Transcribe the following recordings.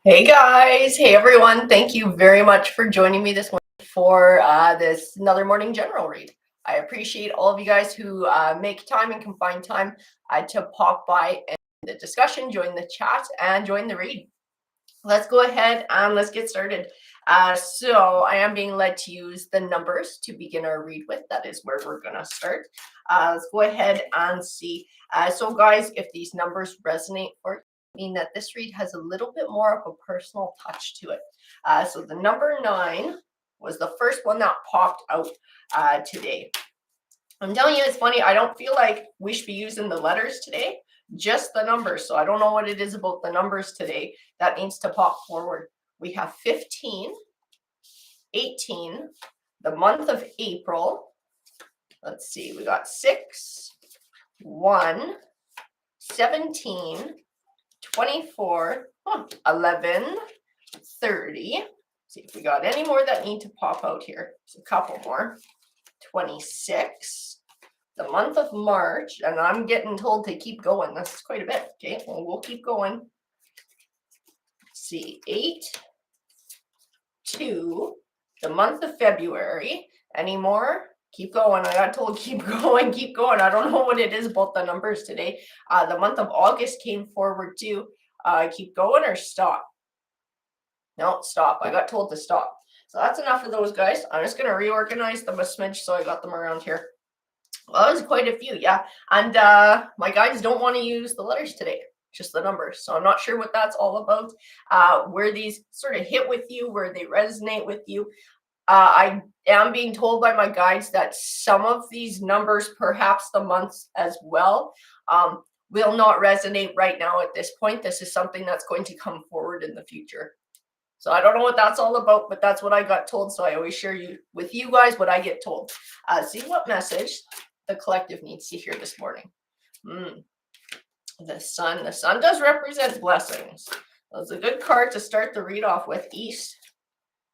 Hey guys, hey everyone. Thank you very much for joining me this morning for this another morning general read. I appreciate all of you guys who make time and can find time to pop by and the discussion, join the chat, and join the read. Let's go ahead and let's get started. So I am being led to use the numbers to begin our read with. That is where we're going to start. Let's go ahead and see. So guys, if these numbers resonate for you, mean that this read has a little bit more of a personal touch to it. So the number 9 was the first one that popped out today. I'm telling you, it's funny. I don't feel like we should be using the letters today, just the numbers. So I don't know what it is about the numbers today that needs to pop forward. We have 15, 18, the month of April. Let's see, we got 6, 1, 17, 24, 11, 30. See if we got any more that need to pop out here. There's a couple more. 26, the month of March, and I'm getting told to keep going. That's quite a bit. Okay, well, we'll keep going. Let's see, 8, 2, the month of February. Any more? Keep going. I got told keep going, keep going. I don't know what it is about the numbers today. The month of August came forward too. Keep going or stop? No, stop. I got told to stop. So that's enough of those guys. I'm just going to reorganize them a smidge so I got them around here. Well, that was quite a few, yeah. And my guides don't want to use the letters today, just the numbers. So I'm not sure what that's all about, where these sort of hit with you, where they resonate with you. I am being told by my guides that some of these numbers, perhaps the months as well, will not resonate right now at this point. This is something that's going to come forward in the future. So I don't know what that's all about, but that's what I got told. So I always share with you guys what I get told. See what message the collective needs to hear this morning. The sun does represent blessings. That's a good card to start the read off with. East,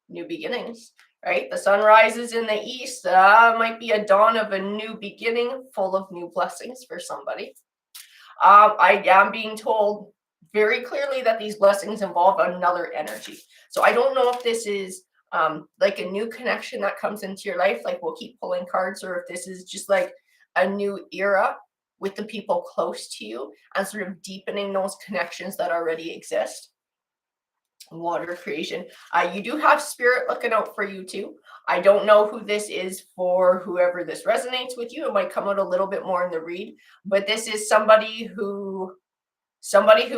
new beginnings, right? The sun rises in the east. Might be a dawn of a new beginning, full of new blessings for somebody. I am being told very clearly that these blessings involve another energy. So I don't know if this is like a new connection that comes into your life, like we'll keep pulling cards, or if this is just like a new era with the people close to you and sort of deepening those connections that already exist. Water creation. You do have spirit looking out for you too. I don't know who this is for whoever this resonates with you. It might come out a little bit more in the read, but this is somebody who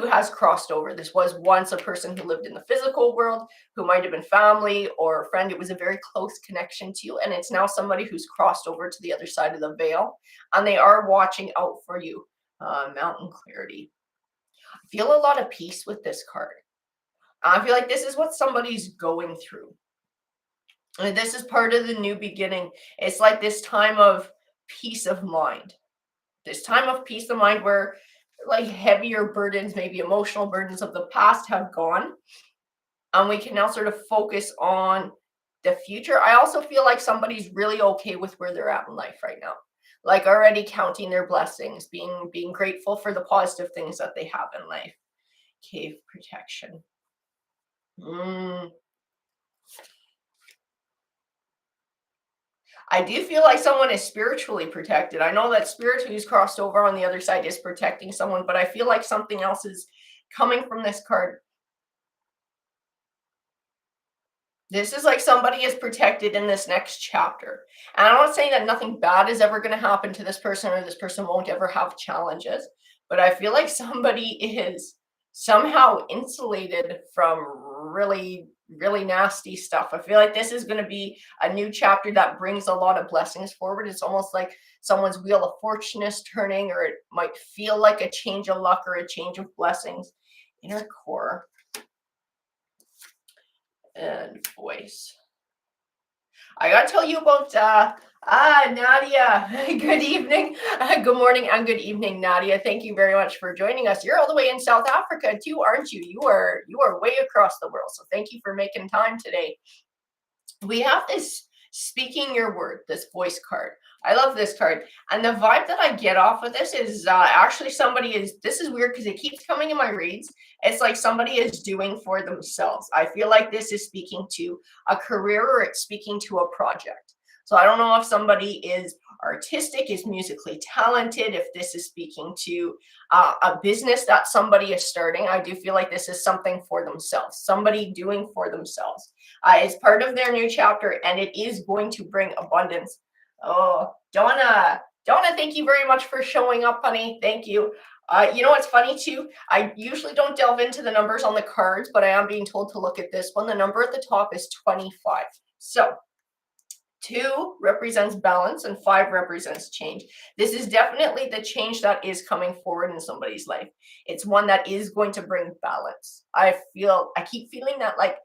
has crossed over. This was once a person who lived in the physical world, who might have been family or a friend. It was a very close connection to you, and it's now somebody who's crossed over to the other side of the veil, and they are watching out for you. Mountain clarity. I feel a lot of peace with this card. I feel like this is what somebody's going through. And this is part of the new beginning. It's like this time of peace of mind. This time of peace of mind where like heavier burdens, maybe emotional burdens of the past have gone. And we can now sort of focus on the future. I also feel like somebody's really okay with where they're at in life right now. Like already counting their blessings, being grateful for the positive things that they have in life. Cave protection. I do feel like someone is spiritually protected. I know that spirit who's crossed over on the other side is protecting someone, but I feel like something else is coming from this card. This is like somebody is protected in this next chapter. And I'm not saying that nothing bad is ever going to happen to this person or this person won't ever have challenges, but I feel like somebody is somehow insulated from really nasty stuff. I feel like this is going to be a new chapter that brings a lot of blessings forward. It's almost like someone's wheel of fortune is turning, or it might feel like a change of luck or a change of blessings. Inner core and voice. I got to tell you about Nadia. Good evening, good morning, and good evening, Nadia. Thank you very much for joining us. You're all the way in South Africa too, aren't you? You are way across the world. So thank you for making time today. We have this Speaking your word, this voice card. I love this card. And the vibe that I get off of this is actually this is weird because it keeps coming in my reads. It's like somebody is doing for themselves. I feel like this is speaking to a career or it's speaking to a project. So I don't know if somebody is artistic, is musically talented, if this is speaking to a business that somebody is starting. I do feel like this is something for themselves, somebody doing for themselves. It's part of their new chapter and it is going to bring abundance. Oh, Donna, thank you very much for showing up, honey. Thank you. You know what's funny too? I usually don't delve into the numbers on the cards, but I am being told to look at this one. The number at the top is 25. So 2 represents balance and 5 represents change. This is definitely the change that is coming forward in somebody's life. It's one that is going to bring balance. I keep feeling that like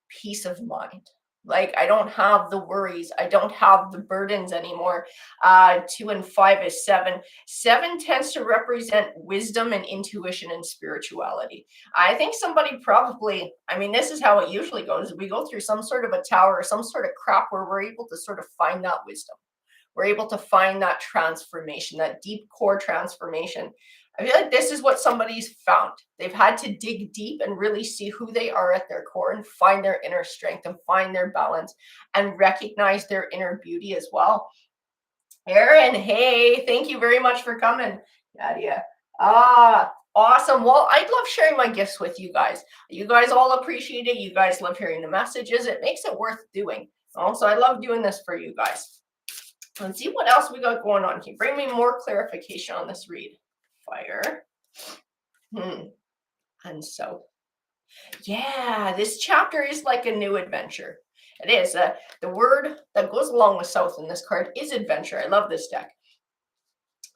peace of mind. Like I don't have the worries, I don't have the burdens anymore. 2 and 5 is 7. 7 tends to represent wisdom and intuition and spirituality. I think somebody probably, I mean, this is how it usually goes. We go through some sort of a tower or some sort of crap where we're able to sort of find that wisdom. We're able to find that transformation, that deep core transformation. I feel like this is what somebody's found. They've had to dig deep and really see who they are at their core and find their inner strength and find their balance and recognize their inner beauty as well. Erin, hey, thank you very much for coming. Nadia. Awesome. Well, I love sharing my gifts with you guys. You guys all appreciate it. You guys love hearing the messages. It makes it worth doing. Also, I love doing this for you guys. Let's see what else we got going on. Can you bring me more clarification on this read? Fire. And so, yeah, this chapter is like a new adventure. It is. The word that goes along with south in this card is adventure. I love this deck.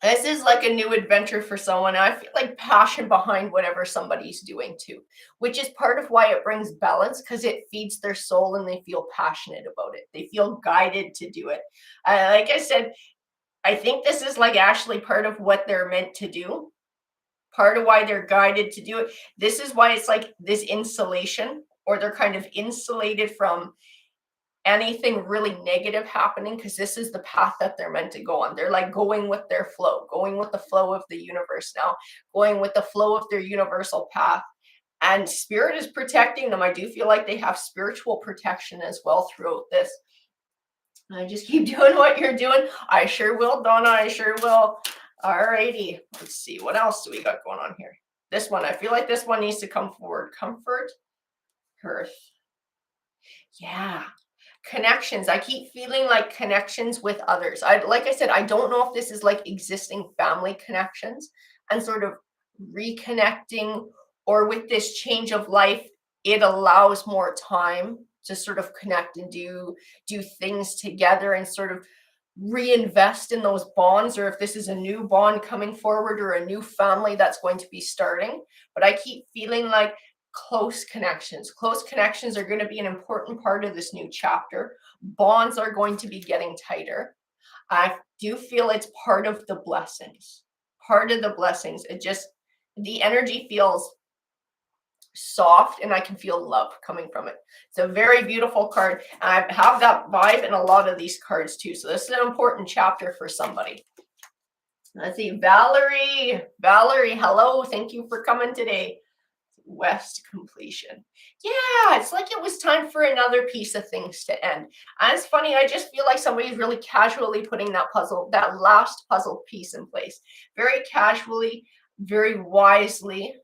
This is like a new adventure for someone. I feel like passion behind whatever somebody's doing too, which is part of why it brings balance, because it feeds their soul and they feel passionate about it. They feel guided to do it. Like I said, I think this is like actually part of what they're meant to do, part of why they're guided to do it. This is why it's like this insulation, or they're kind of insulated from anything really negative happening, because this is the path that they're meant to go on. They're like going with their flow, going with the flow of the universe now, going with the flow of their universal path. And spirit is protecting them. I do feel like they have spiritual protection as well throughout this. I just keep doing what you're doing. I sure will, Donna. I sure will. Alrighty. Let's see. What else do we got going on here? This one. I feel like this one needs to come forward. Comfort. Earth. Yeah. Connections. I keep feeling like connections with others. Like I said, I don't know if this is like existing family connections and sort of reconnecting, or with this change of life, it allows more time to sort of connect and do things together and sort of reinvest in those bonds, or if this is a new bond coming forward or a new family that's going to be starting. But I keep feeling like close connections are going to be an important part of this new chapter. Bonds are going to be getting tighter. I do feel it's part of the blessings. It just, the energy feels soft and I can feel love coming from it. It's a very beautiful card. And I have that vibe in a lot of these cards too. So this is an important chapter for somebody. Let's see. Valerie, hello. Thank you for coming today. West completion. Yeah, it's like it was time for another piece of things to end. And it's funny, I just feel like somebody's really casually putting that last puzzle piece in place. Very casually, very wisely,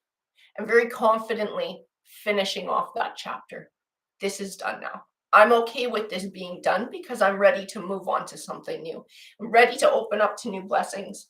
and very confidently finishing off that chapter. This is done now. I'm okay with this being done because I'm ready to move on to something new. I'm ready to open up to new blessings.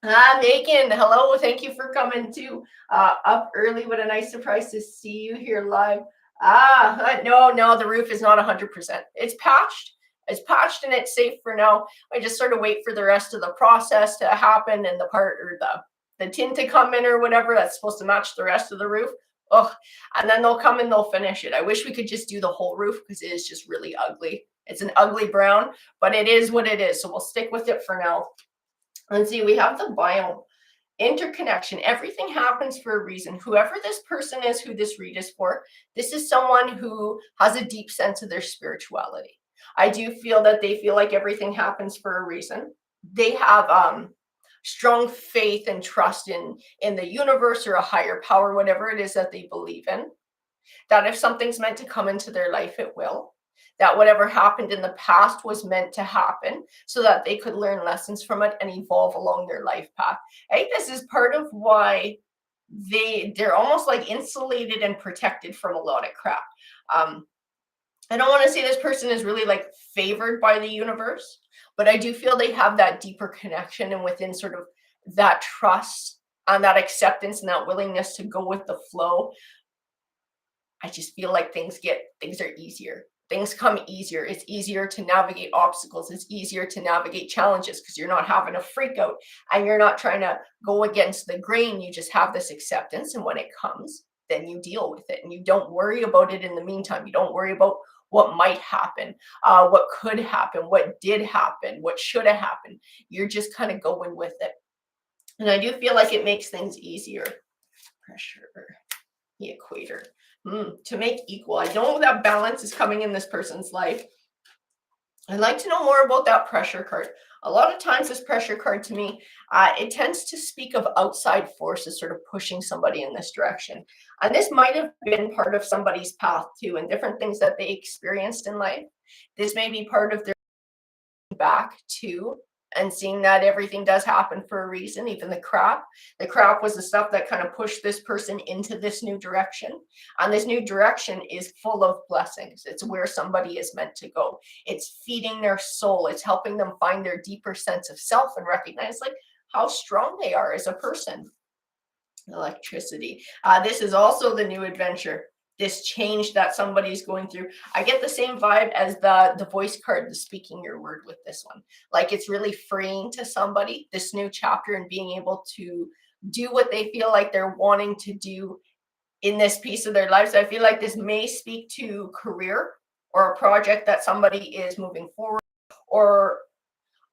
Megan, hello. Thank you for coming too. Up early. What a nice surprise to see you here live. No, the roof is not 100%. It's patched. And it's safe for now. I just sort of wait for the rest of the process to happen and the part, or the tin to come in or whatever that's supposed to match the rest of the roof. And then they'll come and they'll finish it. I wish we could just do the whole roof because it is just really ugly. It's an ugly brown, but it is what it is. So we'll stick with it for now. Let's see, we have the biome. Interconnection. Everything happens for a reason. Whoever this person is, who this read is for, this is someone who has a deep sense of their spirituality. I do feel that they feel like everything happens for a reason. They have strong faith and trust in the universe or a higher power, whatever it is that they believe in. That if something's meant to come into their life, it will. That whatever happened in the past was meant to happen so that they could learn lessons from it and evolve along their life path. I think this is part of why they're almost like insulated and protected from a lot of crap. Um, I don't want to say this person is really like favored by the universe, but I do feel they have that deeper connection and within sort of that trust and that acceptance and that willingness to go with the flow. I just feel like things are easier. Things come easier. It's easier to navigate obstacles. It's easier to navigate challenges because you're not having a freak out and you're not trying to go against the grain. You just have this acceptance. And when it comes, then you deal with it and you don't worry about it in the meantime. You don't worry about what might happen, what could happen, what did happen, what should have happened. You're just kind of going with it. And I do feel like it makes things easier. Pressure, the equator. To make equal. I know that balance is coming in this person's life. I'd like to know more about that pressure card. A lot of times this pressure card to me, it tends to speak of outside forces sort of pushing somebody in this direction. And this might have been part of somebody's path too, and different things that they experienced in life. This may be part of their back to and seeing that everything does happen for a reason, even the crap. The crap was the stuff that kind of pushed this person into this new direction. And this new direction is full of blessings. It's where somebody is meant to go. It's feeding their soul. It's helping them find their deeper sense of self and recognize like how strong they are as a person. Electricity. This is also the new adventure. This change that somebody's going through. I get the same vibe as the voice card, the speaking your word with this one. Like it's really freeing to somebody, this new chapter, and being able to do what they feel like they're wanting to do in this piece of their lives. I feel like this may speak to career or a project that somebody is moving forward, or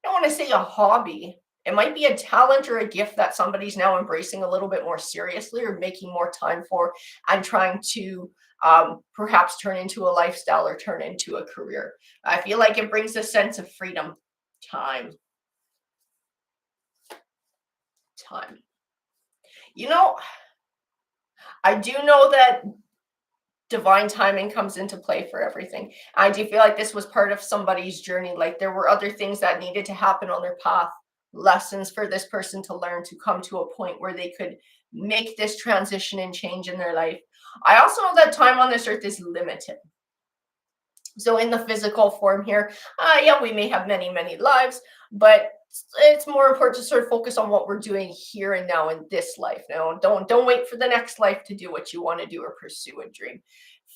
I don't want to say a hobby. It might be a talent or a gift that somebody's now embracing a little bit more seriously or making more time for and trying to perhaps turn into a lifestyle or turn into a career. I feel like it brings a sense of freedom. Time. You know, I do know that divine timing comes into play for everything. I do feel like this was part of somebody's journey. Like there were other things that needed to happen on their path, lessons for this person to learn to come to a point where they could make this transition and change in their life. I also know that time on this earth is limited. So in the physical form here, yeah, we may have many, many lives, but it's more important to sort of focus on what we're doing here and now in this life. Now, don't wait for the next life to do what you want to do or pursue a dream.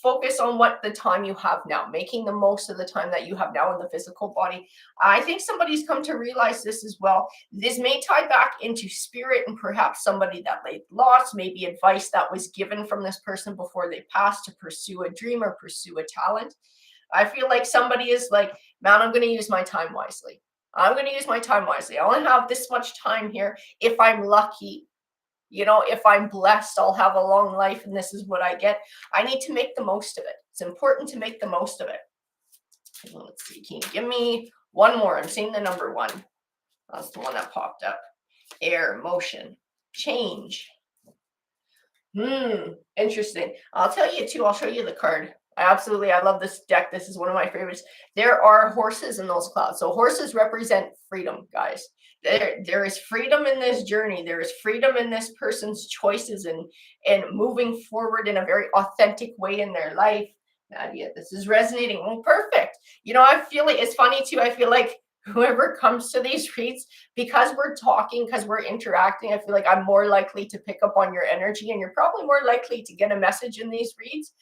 Focus on what the time you have now, making the most of the time that you have now in the physical body. I think somebody's come to realize this as well. This may tie back into spirit and perhaps somebody that they lost, maybe advice that was given from this person before they passed to pursue a dream or pursue a talent. I feel like somebody is like, man, I'm going to use my time wisely. I'm going to use my time wisely. I only have this much time here. If I'm lucky, if I'm blessed, I'll have a long life and this is what I get. I need to make the most of it. It's important to make the most of it. Let's see. Can you give me one more? I'm seeing the number 1. That's the one that popped up. Air, motion, change. Interesting. I'll tell you too. I'll show you the card. I love this deck. This is one of my favorites. There are horses in those clouds. So horses represent freedom, guys. There is freedom in this journey. There is freedom in this person's choices and moving forward in a very authentic way in their life. Nadia, this is resonating. Oh, perfect. I feel like it's funny too. I feel like whoever comes to these reads, because we're talking, because we're interacting, I feel like I'm more likely to pick up on your energy, and you're probably more likely to get a message in these reads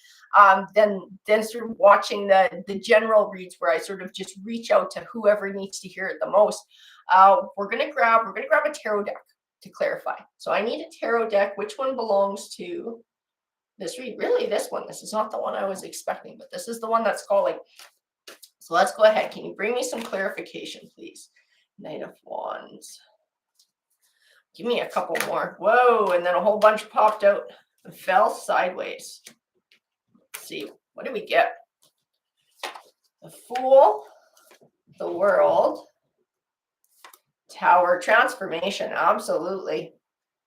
than sort of watching the general reads where I sort of just reach out to whoever needs to hear it the most. We're gonna grab a tarot deck to clarify. So I need a tarot deck. Which one belongs to this read? Really, this one. This is not the one I was expecting, but this is the one that's calling. So let's go ahead. Can you bring me some clarification, please? Knight of Wands. Give me a couple more. Whoa, and then a whole bunch popped out and fell sideways. Let's see. What do we get? The Fool, The World. Tower. Transformation. Absolutely.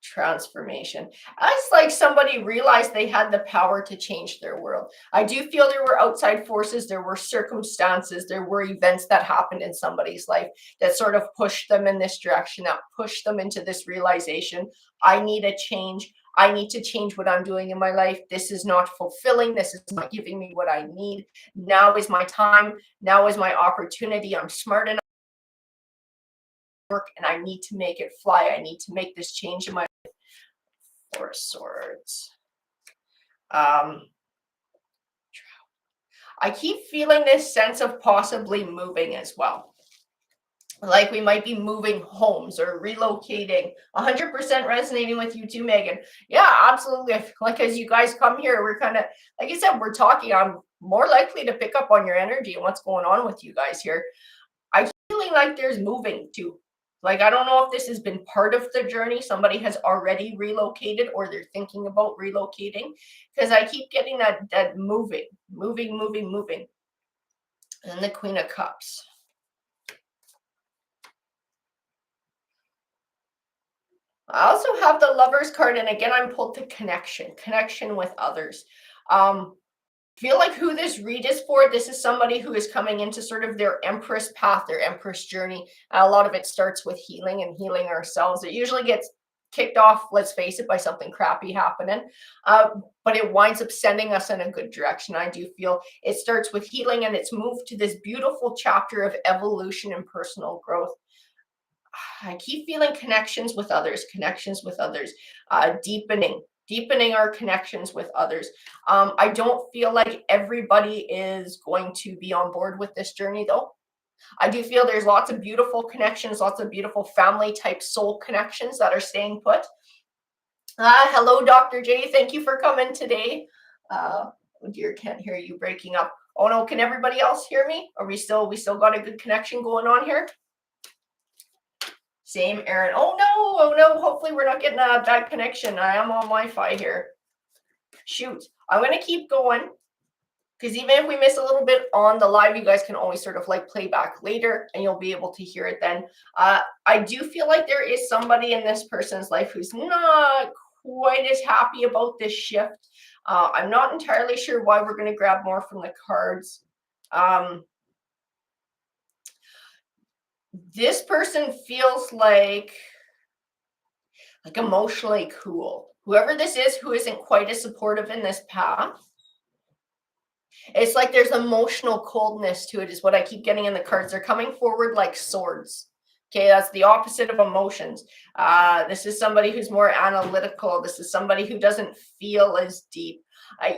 Transformation. It's like somebody realized they had the power to change their world. I do feel there were outside forces, there were circumstances, there were events that happened in somebody's life that sort of pushed them in this direction, that pushed them into this realization. I need a change. I need to change what I'm doing in my life. This is not fulfilling. This is not giving me what I need. Now is my time. Now is my opportunity. I'm smart enough to work and I need to make it fly. I need to make this change in my life. Four of Swords. I keep feeling this sense of possibly moving as well. Like we might be moving homes or relocating. 100% resonating with you too, Megan. Yeah, absolutely. I feel like as you guys come here, we're kind of, like I said, we're talking. I'm more likely to pick up on your energy and what's going on with you guys here. I'm feeling like there's moving too. Like, I don't know if this has been part of the journey. Somebody has already relocated or they're thinking about relocating, because I keep getting that moving. And the Queen of Cups. I also have the Lovers card, and again, I'm pulled to connection with others. Feel like who this read is for, this is somebody who is coming into sort of their Empress path, their Empress journey. A lot of it starts with healing and healing ourselves. It usually gets kicked off, let's face it, by something crappy happening. But it winds up sending us in a good direction. I do feel it starts with healing and it's moved to this beautiful chapter of evolution and personal growth. I keep feeling connections with others, deepening our connections with others. I don't feel like everybody is going to be on board with this journey though. I do feel there's lots of beautiful connections, lots of beautiful family type soul connections that are staying put. Hello, Dr. J. Thank you for coming today. Oh dear, can't hear you, breaking up. Oh no, can everybody else hear me? Are we still got a good connection going on here? Same, Aaron. Oh no, hopefully we're not getting a bad connection. I am on Wi-Fi here. Shoot, I'm going to keep going, because even if we miss a little bit on the live, you guys can always sort of like play back later and you'll be able to hear it then. I do feel like there is somebody in this person's life who's not quite as happy about this shift. I'm not entirely sure why. We're going to grab more from the cards. This person feels like emotionally cool. Whoever this is who isn't quite as supportive in this path, it's like there's emotional coldness to it, is what I keep getting in the cards. They're coming forward like swords. Okay, that's the opposite of emotions. This is somebody who's more analytical. This is somebody who doesn't feel as deep.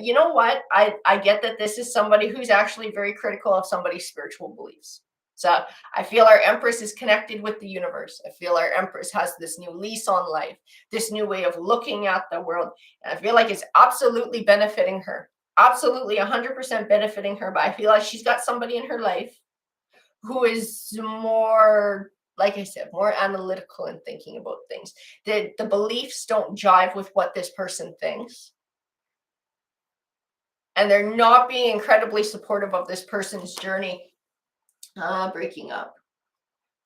You know what? I get that this is somebody who's actually very critical of somebody's spiritual beliefs. So I feel our Empress is connected with the universe. I feel our Empress has this new lease on life, this new way of looking at the world. And I feel like it's absolutely benefiting her. Absolutely 100% benefiting her. But I feel like she's got somebody in her life who is more, like I said, more analytical in thinking about things. The beliefs don't jive with what this person thinks. And they're not being incredibly supportive of this person's journey. Breaking up.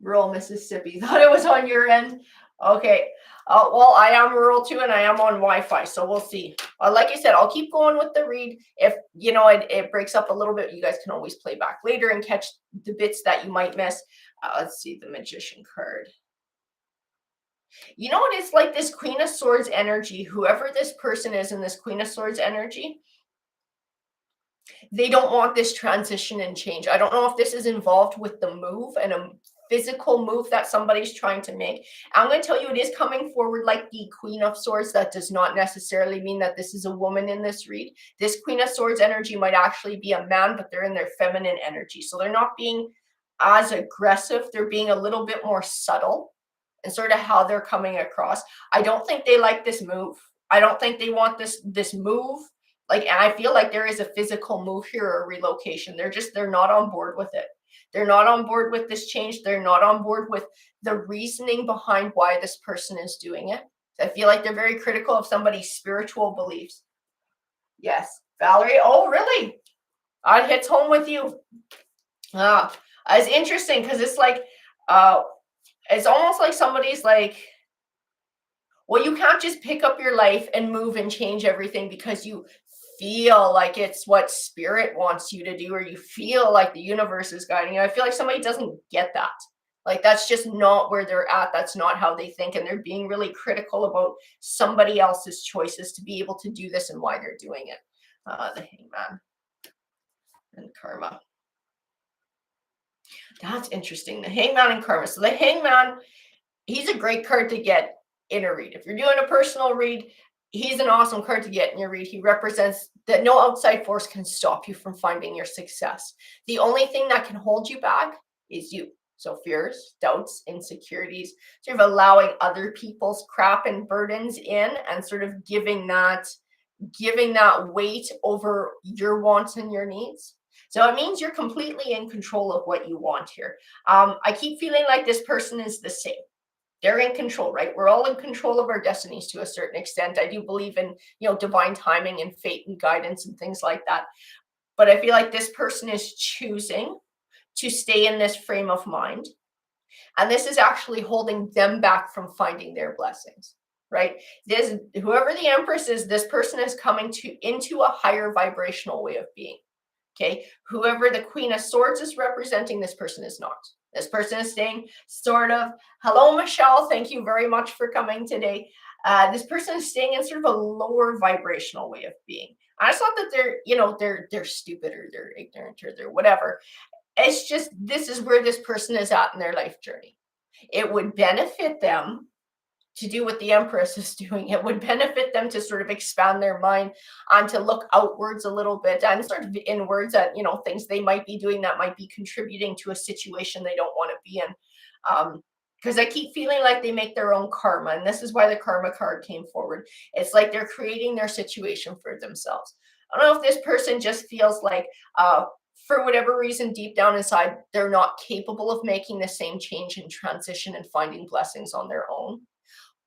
Rural Mississippi. Thought it was on your end. Okay. Well, I am rural too, and I am on Wi-Fi, so we'll see. Like I said, I'll keep going with the read. If it breaks up a little bit, you guys can always play back later and catch the bits that you might miss. Let's see the Magician card. You know what? It's like this Queen of Swords energy. Whoever this person is in this Queen of Swords energy, they don't want this transition and change. I don't know if this is involved with the move and a physical move that somebody's trying to make. I'm going to tell you, it is coming forward like the Queen of Swords. That does not necessarily mean that this is a woman in this read. This Queen of Swords energy might actually be a man, but they're in their feminine energy. So they're not being as aggressive. They're being a little bit more subtle and sort of how they're coming across. I don't think they like this move. I don't think they want this move. And I feel like there is a physical move here or a relocation. They're not on board with it. They're not on board with this change. They're not on board with the reasoning behind why this person is doing it. I feel like they're very critical of somebody's spiritual beliefs. Yes, Valerie. Oh, really? It hits home with you. It's interesting because it's like, uh, it's almost like somebody's like, well, you can't just pick up your life and move and change everything because you feel like it's what spirit wants you to do, or you feel like the universe is guiding you. I feel like somebody doesn't get that. Like, that's just not where they're at. That's not how they think. And they're being really critical about somebody else's choices to be able to do this and why they're doing it. The Hangman and Karma. That's interesting. The Hangman and Karma. So the Hangman, he's a great card to get in a read. If you're doing a personal read, he's an awesome card to get in your read. He represents that no outside force can stop you from finding your success. The only thing that can hold you back is you. So fears, doubts, insecurities, sort of allowing other people's crap and burdens in, and sort of giving that weight over your wants and your needs. So it means you're completely in control of what you want here. I keep feeling like this person is the same. They're in control, right? We're all in control of our destinies to a certain extent. I do believe in, divine timing and fate and guidance and things like that. But I feel like this person is choosing to stay in this frame of mind. And this is actually holding them back from finding their blessings, right? This, whoever the Empress is, this person is coming into a higher vibrational way of being. Okay, whoever the Queen of Swords is representing, this person is not. This person is staying sort of, hello, Michelle, thank you very much for coming today. This person is staying in sort of a lower vibrational way of being. And it's not that they're stupid or they're ignorant or they're whatever. It's just, this is where this person is at in their life journey. It would benefit them to do what the Empress is doing. It would benefit them to sort of expand their mind and to look outwards a little bit and sort of inwards at, things they might be doing that might be contributing to a situation they don't want to be in. Because I keep feeling like they make their own karma, and this is why the karma card came forward. It's like they're creating their situation for themselves. I don't know if this person just feels like, for whatever reason, deep down inside, they're not capable of making the same change and transition and finding blessings on their own.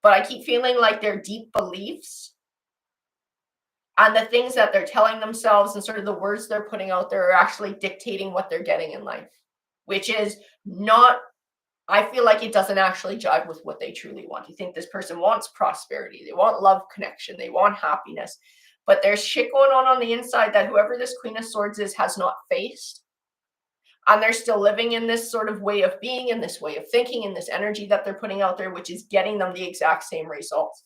But I keep feeling like their deep beliefs and the things that they're telling themselves and sort of the words they're putting out there are actually dictating what they're getting in life, which is not, I feel like it doesn't actually jive with what they truly want. You think this person wants prosperity, they want love, connection, they want happiness, but there's shit going on the inside that whoever this Queen of Swords is has not faced. And they're still living in this sort of way of being, in this way of thinking, in this energy that they're putting out there, which is getting them the exact same results.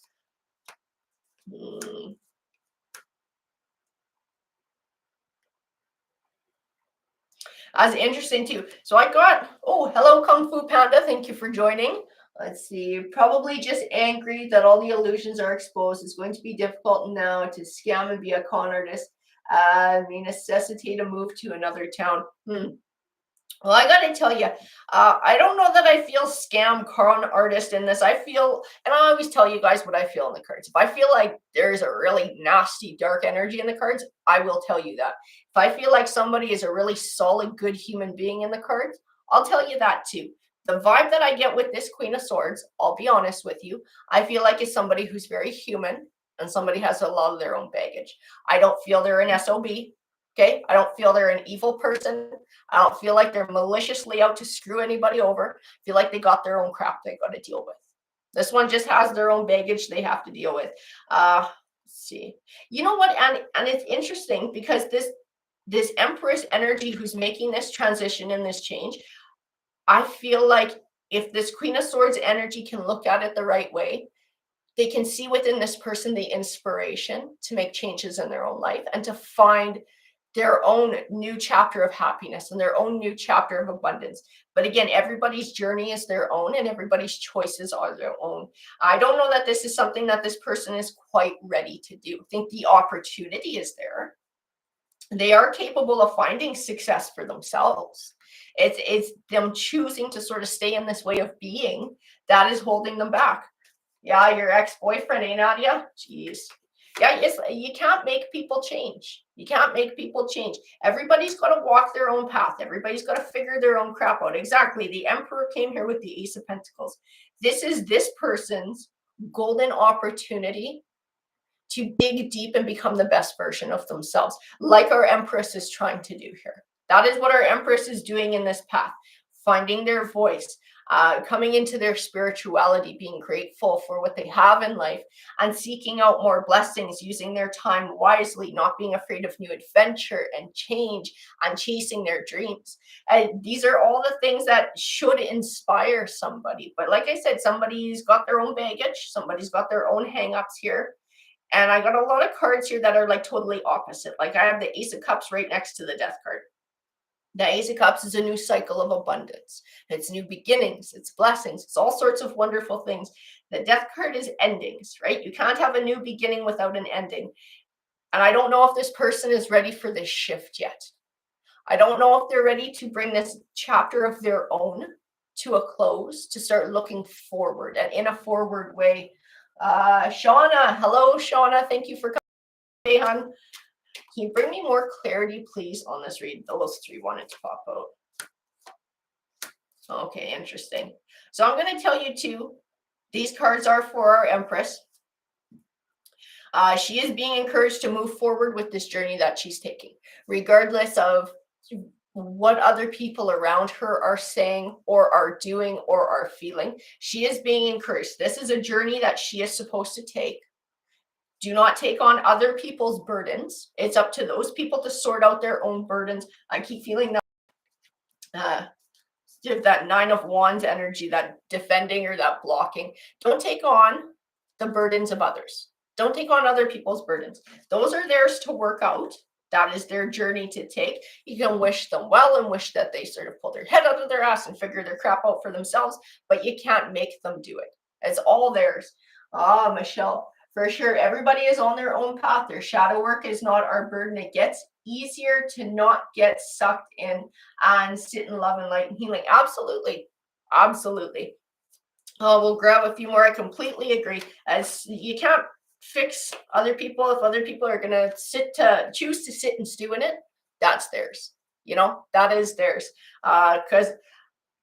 That's interesting too. So I got, oh, hello, Kung Fu Panda. Thank you for joining. Let's see, probably just angry that all the illusions are exposed. It's going to be difficult now to scam and be a con artist. May necessitate a move to another town. Well, I gotta tell you, I don't know that I feel scam con artist in this. I feel, and I always tell you guys what I feel in the cards. If I feel like there's a really nasty, dark energy in the cards, I will tell you that. If I feel like somebody is a really solid, good human being in the cards, I'll tell you that too. The vibe that I get with this Queen of Swords, I'll be honest with you, I feel like it's somebody who's very human and somebody has a lot of their own baggage. I don't feel they're an SOB. Okay, I don't feel they're an evil person. I don't feel like they're maliciously out to screw anybody over. I feel like they got their own crap they got to deal with. This one just has their own baggage they have to deal with. Let's see. You know what? And it's interesting because this Empress energy who's making this transition and this change, I feel like if this Queen of Swords energy can look at it the right way, they can see within this person the inspiration to make changes in their own life and to find their own new chapter of happiness and their own new chapter of abundance. But again, everybody's journey is their own and everybody's choices are their own. I don't know that this is something that this person is quite ready to do. I think the opportunity is there. They are capable of finding success for themselves. It's them choosing to sort of stay in this way of being that is holding them back. Yeah, your ex-boyfriend, eh, Nadia? Jeez. Yeah, you can't make people change. You can't make people change. Everybody's got to walk their own path. Everybody's got to figure their own crap out. Exactly. The Emperor came here with the Ace of Pentacles. This is this person's golden opportunity to dig deep and become the best version of themselves, like our Empress is trying to do here. That is what our Empress is doing in this path, finding their voice, coming into their spirituality, being grateful for what they have in life, and seeking out more blessings, using their time wisely, not being afraid of new adventure and change, and chasing their dreams. And these are all the things that should inspire somebody. But like I said, somebody's got their own baggage, somebody's got their own hangups here. And I got a lot of cards here that are like totally opposite. Like I have the Ace of Cups right next to the Death card. The Ace of Cups is a new cycle of abundance. It's new beginnings, it's blessings, it's all sorts of wonderful things. The Death card is endings, right? You can't have a new beginning without an ending. And I don't know if this person is ready for this shift yet. I don't know if they're ready to bring this chapter of their own to a close, to start looking forward and in a forward way. Shauna, hello, Shauna. Thank you for coming. Hey, hon. Can you bring me more clarity, please, on this read? Those three wanted to pop out. Okay, interesting. So I'm going to tell you too, these cards are for our Empress. She is being encouraged to move forward with this journey that she's taking, regardless of what other people around her are saying or are doing or are feeling. She is being encouraged. This is a journey that she is supposed to take. Do not take on other people's burdens. It's up to those people to sort out their own burdens. I keep feeling that Nine of Wands energy, that defending or that blocking. Don't take on the burdens of others. Don't take on other people's burdens. Those are theirs to work out. That is their journey to take. You can wish them well and wish that they sort of pull their head out of their ass and figure their crap out for themselves, but you can't make them do it. It's all theirs. Michelle, for sure, everybody is on their own path. Their shadow work is not our burden. It gets easier to not get sucked in and sit in love and light and healing. Absolutely. Absolutely. We'll grab a few more. I completely agree. As you can't fix other people. If other people are going to choose to sit and stew in it, that's theirs. You know, that is theirs. Because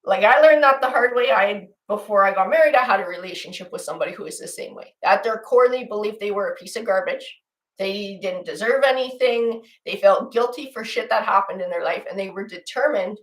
like I learned that the hard way. Before I got married, I had a relationship with somebody who is the same way. At their core, they believed they were a piece of garbage. They didn't deserve anything. They felt guilty for shit that happened in their life, and they were determined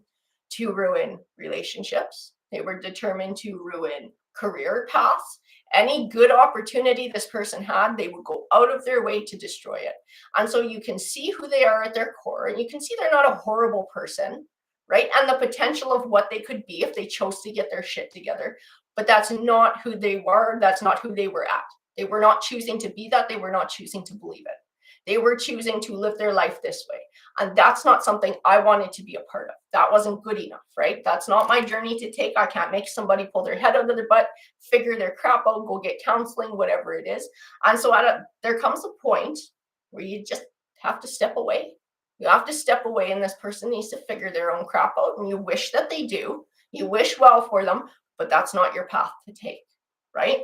to ruin relationships. They were determined to ruin career paths. Any good opportunity this person had, they would go out of their way to destroy it. And so you can see who they are at their core, and you can see they're not a horrible person, right? And the potential of what they could be if they chose to get their shit together. But that's not who they were. That's not who they were at. They were not choosing to be that. They were not choosing to believe it. They were choosing to live their life this way. And that's not something I wanted to be a part of. That wasn't good enough, right? That's not my journey to take. I can't make somebody pull their head out of their butt, figure their crap out, go get counseling, whatever it is. And so there comes a point where you just have to step away. You have to step away, and this person needs to figure their own crap out. And you wish that they do. You wish well for them, but that's not your path to take, right?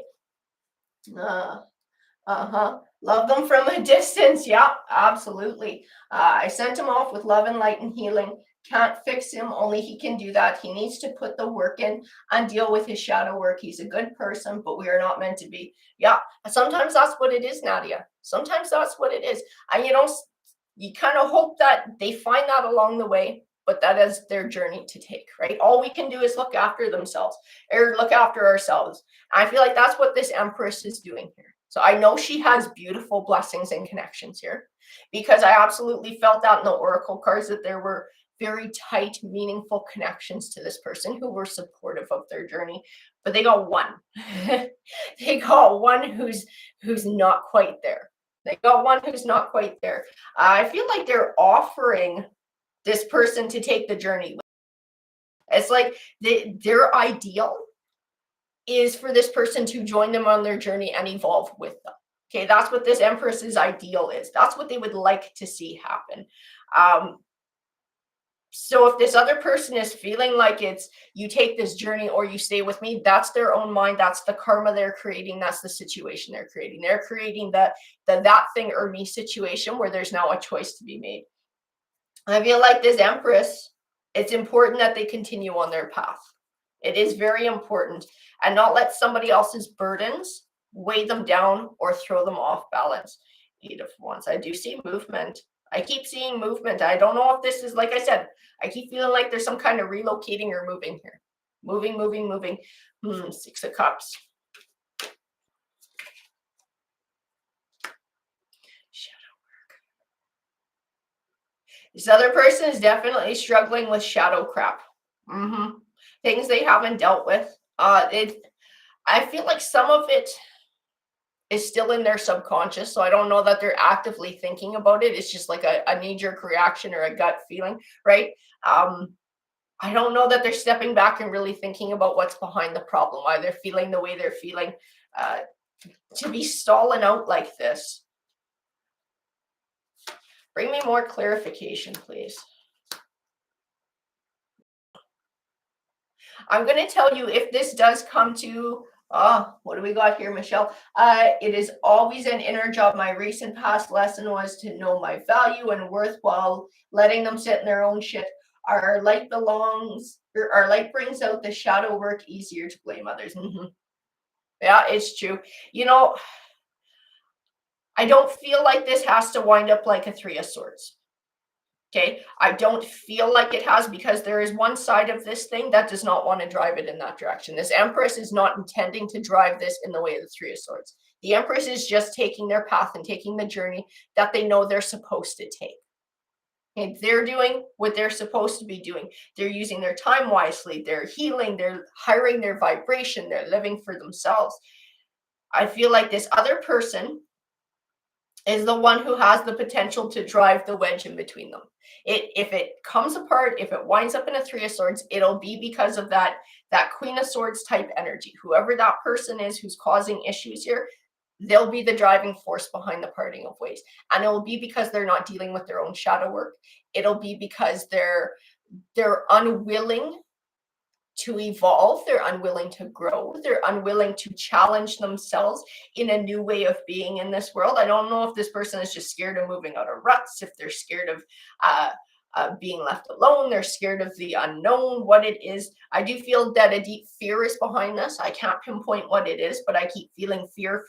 Love them from a distance. Yeah, absolutely. I sent him off with love and light and healing. Can't fix him. Only he can do that. He needs to put the work in and deal with his shadow work. He's a good person, but we are not meant to be. Yeah, sometimes that's what it is, Nadia. Sometimes that's what it is. And you kind of hope that they find that along the way, but that is their journey to take, right? All we can do is look after themselves or look after ourselves. And I feel like that's what this Empress is doing here. So I know she has beautiful blessings and connections here, because I absolutely felt that in the Oracle cards, that there were very tight, meaningful connections to this person who were supportive of their journey. But they got one. They got one who's not quite there. They got one who's not quite there. I feel like they're offering this person to take the journey. It's like their ideal is for this person to join them on their journey and evolve with them. Okay, that's what this Empress's ideal is. That's what they would like to see happen. So if this other person is feeling like it's you take this journey or you stay with me, that's their own mind. That's the karma they're creating. That's the situation they're creating. They're creating the that thing or me situation where there's now a choice to be made. I feel like this Empress, it's important that they continue on their path. It is very important, and not let somebody else's burdens weigh them down or throw them off balance. 8 of Wands. I do see movement. I keep seeing movement. I don't know if this is, like I said, I keep feeling like there's some kind of relocating or moving here. Moving. Six of Cups. Shadow work. This other person is definitely struggling with shadow crap. Things they haven't dealt with. I feel like some of it is still in their subconscious, so I don't know that they're actively thinking about it. It's just like a knee-jerk reaction or a gut feeling, right? I don't know that they're stepping back and really thinking about what's behind the problem, why they're feeling the way they're feeling. To be stalling out like this. Bring me more clarification, please. I'm going to tell you, if this does come to, what do we got here, Michelle? It is always an inner job. My recent past lesson was to know my value and worth while letting them sit in their own shit. Our light brings out the shadow work, easier to blame others. Yeah, it's true. You know, I don't feel like this has to wind up like a Three of Swords. Okay, I don't feel like it has, because there is one side of this thing that does not want to drive it in that direction. This Empress is not intending to drive this in the way of the Three of Swords. The Empress is just taking their path and taking the journey that they know they're supposed to take. Okay, they're doing what they're supposed to be doing. They're using their time wisely. They're healing. They're hiring their vibration. They're living for themselves. I feel like this other person is the one who has the potential to drive the wedge in between them. If it comes apart, if it winds up in a Three of Swords, it'll be because of that Queen of Swords type energy. Whoever that person is who's causing issues here, they'll be the driving force behind the parting of ways. And it will be because they're not dealing with their own shadow work. It'll be because they're unwilling to evolve, they're unwilling to grow, they're unwilling to challenge themselves in a new way of being in this world. I don't know if this person is just scared of moving out of ruts, if they're scared of being left alone, they're scared of the unknown, what it is. I do feel that a deep fear is behind this. I can't pinpoint what it is, but I keep feeling fear.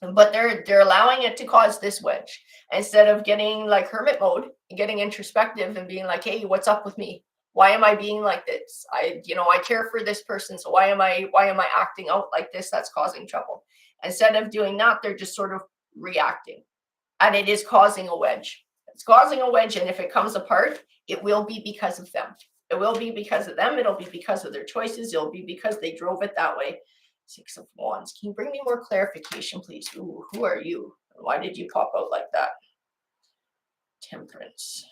But they're allowing it to cause this wedge, instead of getting like hermit mode, getting introspective and being like, hey, what's up with me? Why am I being like this? I care for this person, so why am I acting out like this? That's causing trouble. Instead of doing that, they're just sort of reacting, and it is causing a wedge. It's causing a wedge, and if it comes apart, it will be because of them. It will be because of them. It'll be because of their choices. It'll be because they drove it that way. Six of Wands. Can you bring me more clarification, please? Ooh, who are you? Why did you pop out like that? Temperance.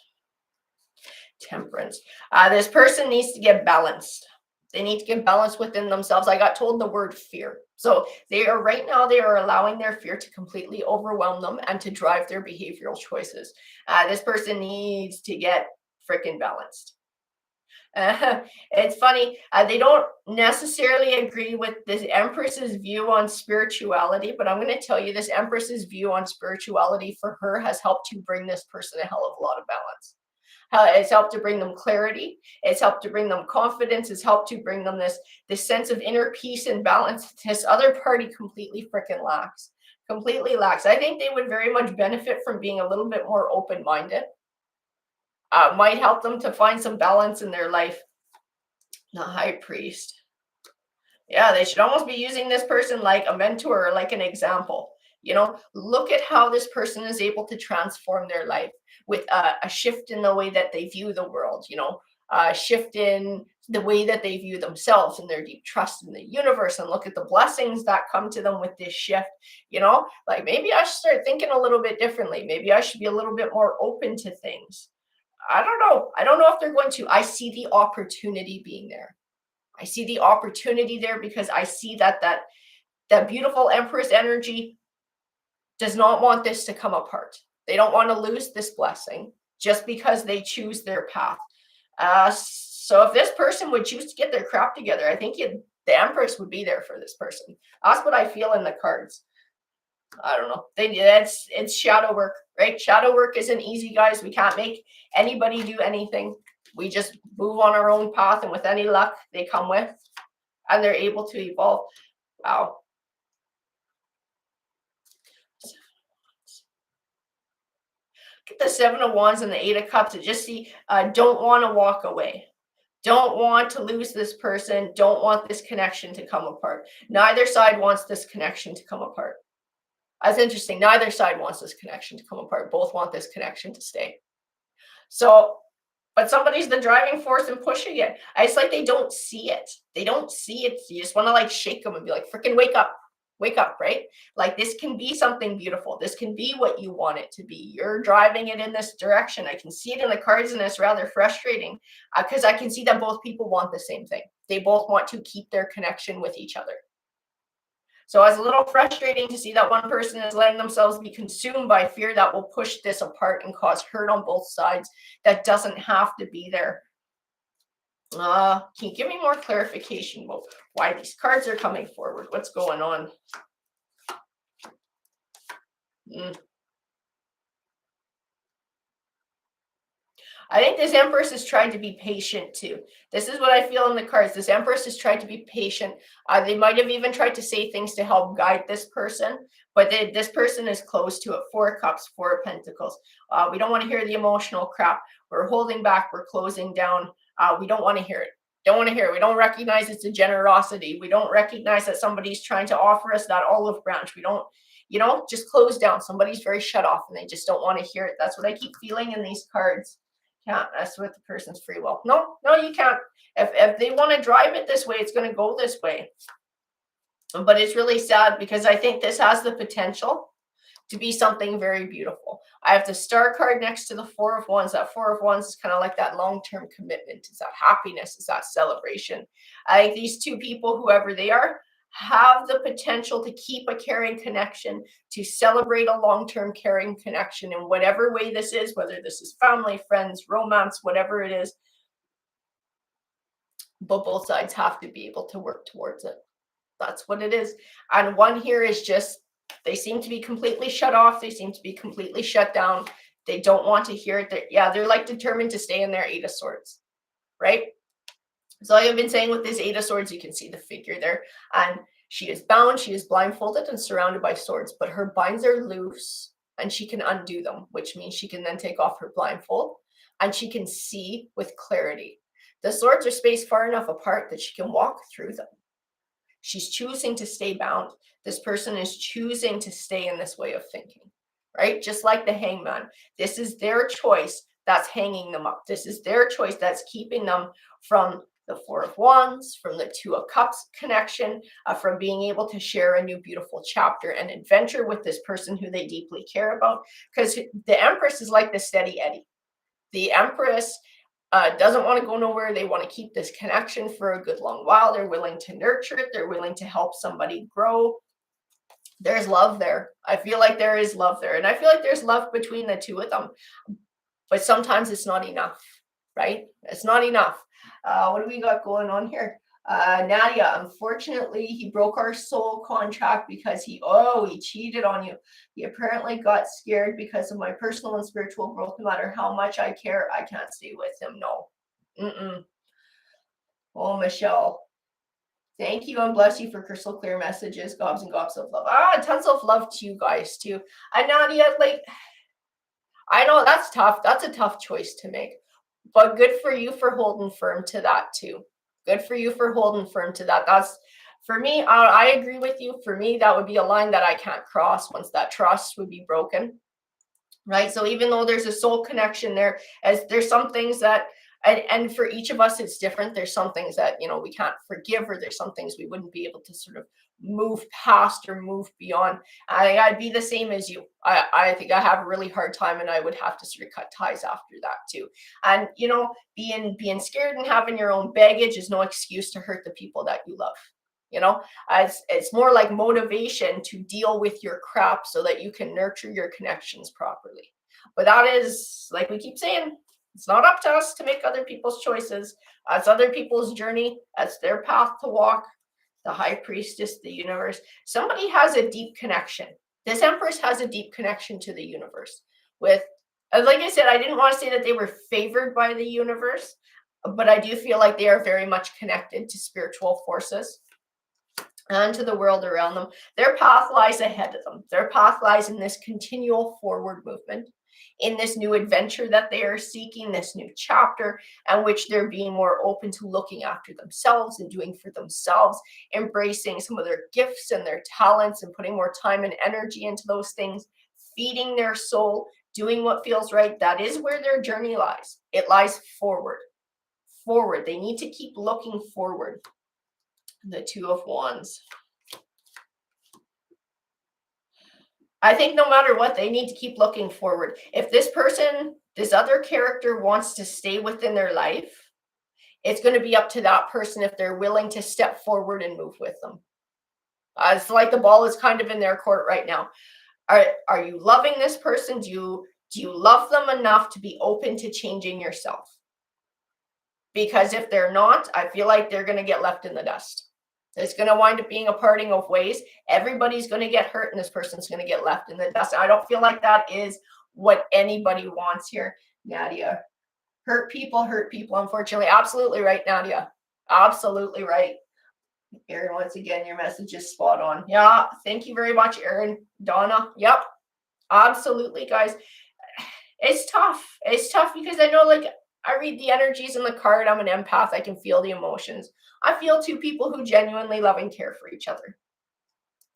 This person needs to get balanced. They need to get balanced within themselves. I got told the word fear. So they are allowing their fear to completely overwhelm them and to drive their behavioral choices. This person needs to get freaking balanced. It's funny. They don't necessarily agree with this Empress's view on spirituality, but I'm going to tell you, this Empress's view on spirituality for her has helped to bring this person a hell of a lot of balance. It's helped to bring them clarity. It's helped to bring them confidence. It's helped to bring them this sense of inner peace and balance. This other party completely freaking lacks. I think they would very much benefit from being a little bit more open-minded. Might help them to find some balance in their life. The High Priest. Yeah, they should almost be using this person like a mentor or like an example. Look at how this person is able to transform their life with a shift in the way that they view the world, a shift in the way that they view themselves and their deep trust in the universe, and look at the blessings that come to them with this shift. Like, maybe I should start thinking a little bit differently. Maybe I should be a little bit more open to things. I don't know if they're going to. I see the opportunity being there. I see the opportunity there because I see that beautiful Empress energy does not want this to come apart. They don't want to lose this blessing just because they choose their path. So if this person would choose to get their crap together, I think the Empress would be there for this person. That's what I feel in the cards. I don't know. It's shadow work, right? Shadow work isn't easy, guys. We can't make anybody do anything. We just move on our own path, and with any luck, they come with, and they're able to evolve. Wow. Get the Seven of Wands and the Eight of Cups. And just see, don't want to walk away. Don't want to lose this person. Don't want this connection to come apart. Neither side wants this connection to come apart. That's interesting. Neither side wants this connection to come apart. Both want this connection to stay. So, but somebody's the driving force and pushing it. It's like they don't see it. They don't see it. You just want to like shake them and be like, freaking wake up. Wake up, right? Like this can be something beautiful. This can be what you want it to be. You're driving it in this direction. I can see it in the cards, and it's rather frustrating because I can see that both people want the same thing. They both want to keep their connection with each other. So it's a little frustrating to see that one person is letting themselves be consumed by fear that will push this apart and cause hurt on both sides that doesn't have to be there. Can you give me more clarification about why these cards are coming forward? What's going on? I think this Empress is trying to be patient too. This is what I feel in the cards. This Empress is trying to be patient. They might have even tried to say things to help guide this person, but this person is close to it. Four of Cups, Four of Pentacles. We don't want to hear the emotional crap. We're holding back. We're closing down. We don't want to hear it. Don't want to hear it. We don't recognize it's a generosity. We don't recognize that somebody's trying to offer us that olive branch. We don't, just close down. Somebody's very shut off and they just don't want to hear it. That's what I keep feeling in these cards. Can't mess with the person's free will. No, you can't. If they want to drive it this way, it's going to go this way. But it's really sad because I think this has the potential to be something very beautiful. I have the Star card next to the Four of Wands. That Four of Wands is kind of like that long-term commitment. It's that happiness. It's that celebration. I think these two people, whoever they are, have the potential to keep a caring connection, to celebrate a long-term caring connection in whatever way this is, whether this is family, friends, romance, whatever it is. But both sides have to be able to work towards it. That's what it is. And one here is just, they seem to be completely shut off. They seem to be completely shut down. They don't want to hear it. They're like determined to stay in their Eight of Swords, right? So like I've been saying with this Eight of Swords, you can see the figure there. And she is bound, she is blindfolded and surrounded by swords, but her binds are loose and she can undo them, which means she can then take off her blindfold and she can see with clarity. The swords are spaced far enough apart that she can walk through them. She's choosing to stay bound. This person is choosing to stay in this way of thinking, right? Just like the Hangman. This is their choice that's hanging them up. This is their choice that's keeping them from the Four of Wands, from the Two of Cups connection, from being able to share a new beautiful chapter and adventure with this person who they deeply care about. Because the Empress is like the steady Eddie. The Empress doesn't want to go nowhere. They want to keep this connection for a good long while. They're willing to nurture it. They're willing to help somebody grow. There's love there. I feel like there is love there. And I feel like there's love between the two of them. But sometimes it's not enough, right? It's not enough. What do we got going on here? Nadia, unfortunately, he broke our soul contract because he cheated on you. He apparently got scared because of my personal and spiritual growth. No matter how much I care, I can't stay with him. No. Oh, Michelle. Thank you and bless you for crystal clear messages. Gobs and gobs of love. Tons of love to you guys too. And Nadia, I know that's tough. That's a tough choice to make. But good for you for holding firm to that too. Good for you for holding firm to that. That's, for me, I agree with you. For me, that would be a line that I can't cross once that trust would be broken, right? So even though there's a soul connection there, as there's some things that, and for each of us, it's different. There's some things that, we can't forgive, or there's some things we wouldn't be able to sort of move past or move beyond. I'd be the same as you. I think I have a really hard time, and I would have to sort of cut ties after that too. And, being scared and having your own baggage is no excuse to hurt the people that you love. It's more like motivation to deal with your crap so that you can nurture your connections properly. But that is, like we keep saying, it's not up to us to make other people's choices. It's other people's journey. That's their path to walk. The High Priestess, the universe. Somebody has a deep connection. This Empress has a deep connection to the universe. With, like I said, I didn't want to say that they were favored by the universe, but I do feel like they are very much connected to spiritual forces and to the world around them. Their path lies ahead of them. Their path lies in this continual forward movement. in this new adventure that they are seeking, this new chapter, and which they're being more open to looking after themselves and doing for themselves, embracing some of their gifts and their talents and putting more time and energy into those things, feeding their soul, doing what feels right. That is where their journey lies. It lies forward. Forward. They need to keep looking forward. The Two of Wands. I think no matter what, they need to keep looking forward. If this person, this other character wants to stay within their life, it's going to be up to that person if they're willing to step forward and move with them. It's like the ball is kind of in their court right now. Are you loving this person? Do you love them enough to be open to changing yourself? Because if they're not, I feel like they're going to get left in the dust. It's going to wind up being a parting of ways. Everybody's going to get hurt and this person's going to get left in the dust. I don't feel like that is what anybody wants here. Nadia, hurt people, unfortunately. Absolutely right, Nadia. Absolutely right. Erin, once again, your message is spot on. Yeah, thank you very much, Erin. Donna, yep. Absolutely, guys. It's tough. It's tough because I know, like, I read the energies in the card. I'm an empath. I can feel the emotions. I feel two people who genuinely love and care for each other.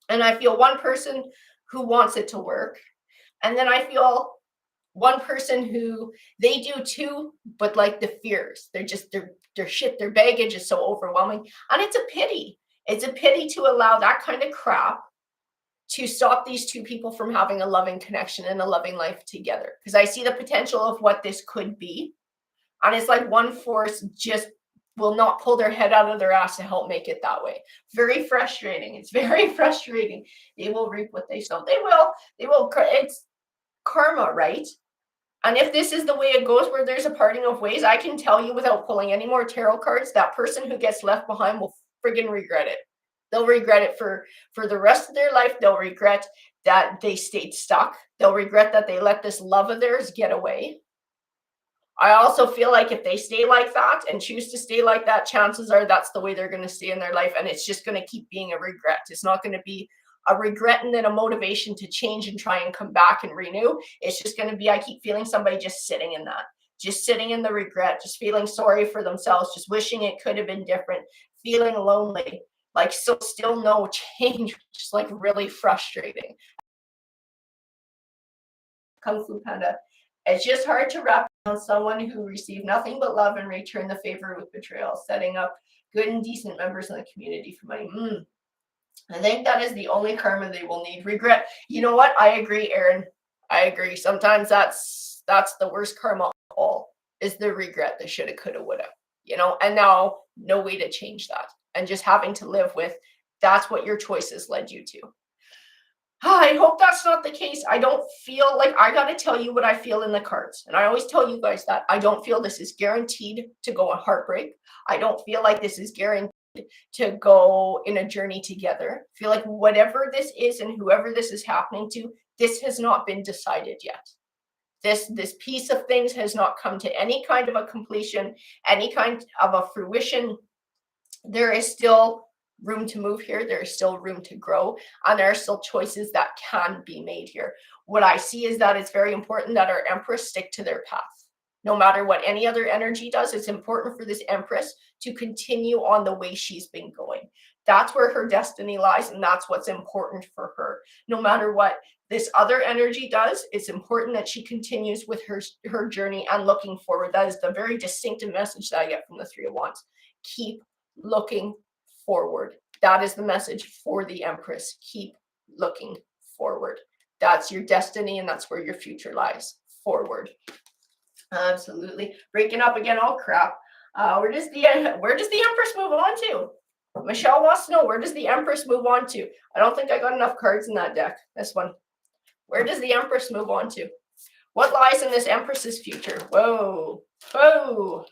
And I feel one person who wants it to work. And then I feel one person who they do too, but like the fears. Their shit, their baggage is so overwhelming. And it's a pity. It's a pity to allow that kind of crap to stop these two people from having a loving connection and a loving life together. Because I see the potential of what this could be. And it's like one force just will not pull their head out of their ass to help make it that way. Very frustrating. It's very frustrating. They will reap what they sow. They will. It's karma, right? And if this is the way it goes, where there's a parting of ways, I can tell you without pulling any more tarot cards, that person who gets left behind will friggin' regret it. They'll regret it for the rest of their life. They'll regret that they stayed stuck. They'll regret that they let this love of theirs get away. I also feel like if they stay like that and choose to stay like that, chances are that's the way they're going to stay in their life. And it's just going to keep being a regret. It's not going to be a regret and then a motivation to change and try and come back and renew. It's just going to be, I keep feeling somebody just sitting in that, just sitting in the regret, just feeling sorry for themselves, just wishing it could have been different, feeling lonely, like still no change, just like really frustrating. Kung Fu Panda. It's just hard to wrap around someone who received nothing but love and return the favor with betrayal, setting up good and decent members in the community for money. I think that is the only karma they will need. Regret. You know what? I agree, Erin. I agree. Sometimes that's the worst karma of all, is the regret, the shoulda, coulda, woulda. And now no way to change that. And just having to live with, that's what your choices led you to. I hope that's not the case. I don't feel like, I got to tell you what I feel in the cards. And I always tell you guys that I don't feel this is guaranteed to go on heartbreak. I don't feel like this is guaranteed to go in a journey together. I feel like whatever this is and whoever this is happening to, this has not been decided yet. This piece of things has not come to any kind of a completion, any kind of a fruition. There is still room to move here. There is still room to grow, and there are still choices that can be made here. What I see is that it's very important that our Empress stick to their path. No matter what any other energy does, it's important for this Empress to continue on the way she's been going. That's where her destiny lies, and that's what's important for her. No matter what this other energy does, it's important that she continues with her journey and looking forward. That is the very distinctive message that I get from the Three of Wands. Keep looking forward. That is the message for the Empress. Keep looking forward. That's your destiny, and that's where your future lies. Forward. Absolutely. Breaking up again. Oh crap. Where does the Empress move on to? Michelle wants to know, where does the Empress move on to? I don't think I got enough cards in that deck. This one. Where does the Empress move on to? What lies in this Empress's future? Whoa. Whoa.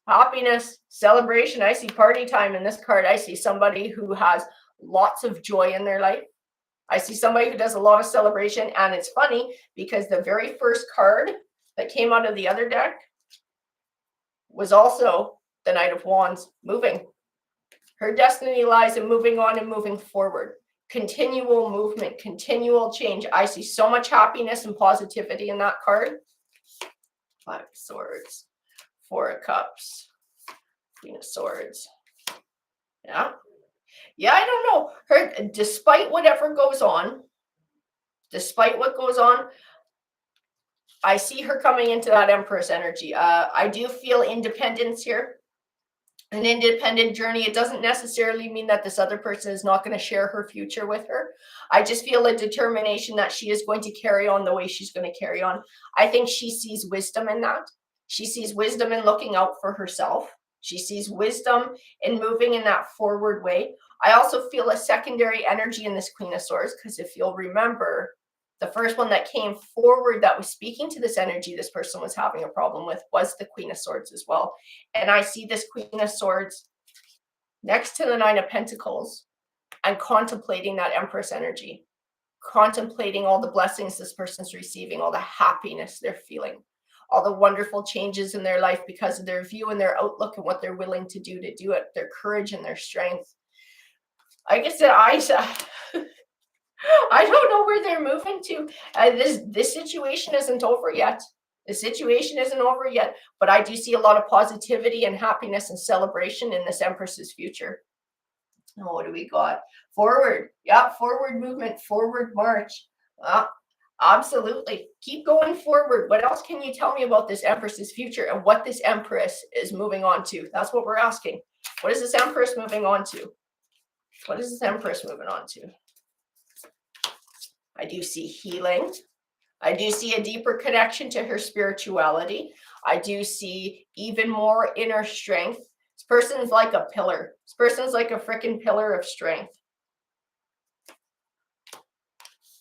Happiness, celebration. I see party time in this card. I see somebody who has lots of joy in their life. I see somebody who does a lot of celebration. And it's funny because the very first card that came out of the other deck was also the Knight of Wands, moving. Her destiny lies in moving on and moving forward. continual movement, continual change. I see so much happiness and positivity in that card. 5 of Swords, 4 of Cups, Queen of Swords. Yeah. Yeah, I don't know. Her, despite whatever goes on, despite what goes on, I see her coming into that Empress energy. I do feel independence here. An independent journey. It doesn't necessarily mean that this other person is not going to share her future with her. I just feel a determination that she is going to carry on the way she's going to carry on. I think she sees wisdom in that. She sees wisdom in looking out for herself. She sees wisdom in moving in that forward way. I also feel a secondary energy in this Queen of Swords, because if you'll remember, the first one that came forward that was speaking to this energy this person was having a problem with was the Queen of Swords as well. And I see this Queen of Swords next to the 9 of Pentacles and contemplating that Empress energy, contemplating all the blessings this person's receiving, all the happiness they're feeling, all the wonderful changes in their life because of their view and their outlook and what they're willing to do it, their courage and their strength. Like I said, I don't know where they're moving to. This situation isn't over yet. The situation isn't over yet, but I do see a lot of positivity and happiness and celebration in this Empress's future. Oh, what do we got? Forward. Yeah, forward movement, forward march. Absolutely. Keep going forward. What else can you tell me about this Empress's future and what this Empress is moving on to? That's what we're asking. What is this Empress moving on to? What is this Empress moving on to? I do see healing. I do see a deeper connection to her spirituality. I do see even more inner strength. This person's like a pillar. This person's like a freaking pillar of strength.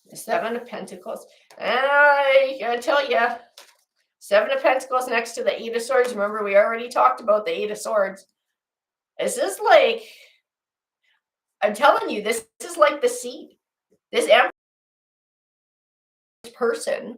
The 7 of Pentacles. And I gotta tell you, 7 of Pentacles next to the 8 of Swords. Remember, we already talked about the 8 of Swords. This is like, I'm telling you, this is like the seed. This person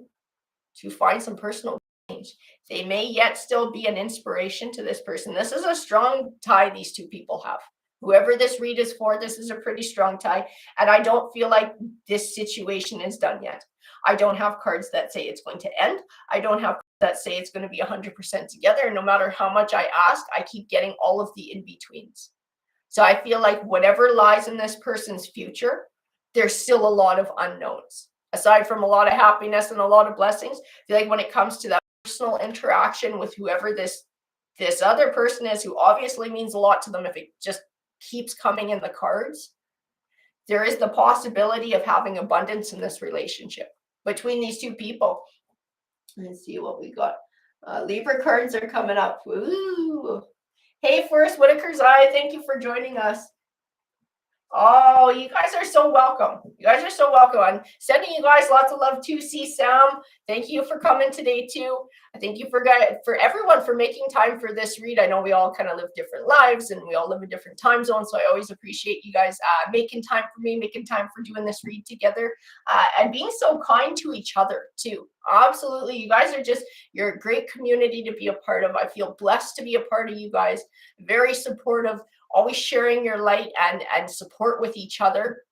to find some personal change. They may yet still be an inspiration to this person. This is a strong tie these two people have. Whoever this read is for, this is a pretty strong tie. And I don't feel like this situation is done yet. I don't have cards that say it's going to end. I don't have that say it's going to be 100% together. No matter how much I ask, I keep getting all of the in-betweens. So I feel like whatever lies in this person's future, there's still a lot of unknowns. Aside from a lot of happiness and a lot of blessings, I feel like when it comes to that personal interaction with whoever this other person is, who obviously means a lot to them if it just keeps coming in the cards, there is the possibility of having abundance in this relationship between these two people. Let's see what we got. Libra cards are coming up. Ooh. Hey, Forrest Whitaker's Eye, thank you for joining us. Oh, you guys are so welcome. You guys are so welcome. I'm sending you guys lots of love too. See Sam, thank you for coming today too. I thank you for everyone for making time for this read. I know we all kind of live different lives and we all live in different time zones, so I always appreciate you guys making time for me, making time for doing this read together, and being so kind to each other too. Absolutely, you guys are you're a great community to be a part of. I feel blessed to be a part of you guys. Very supportive. Always sharing your light and support with each other.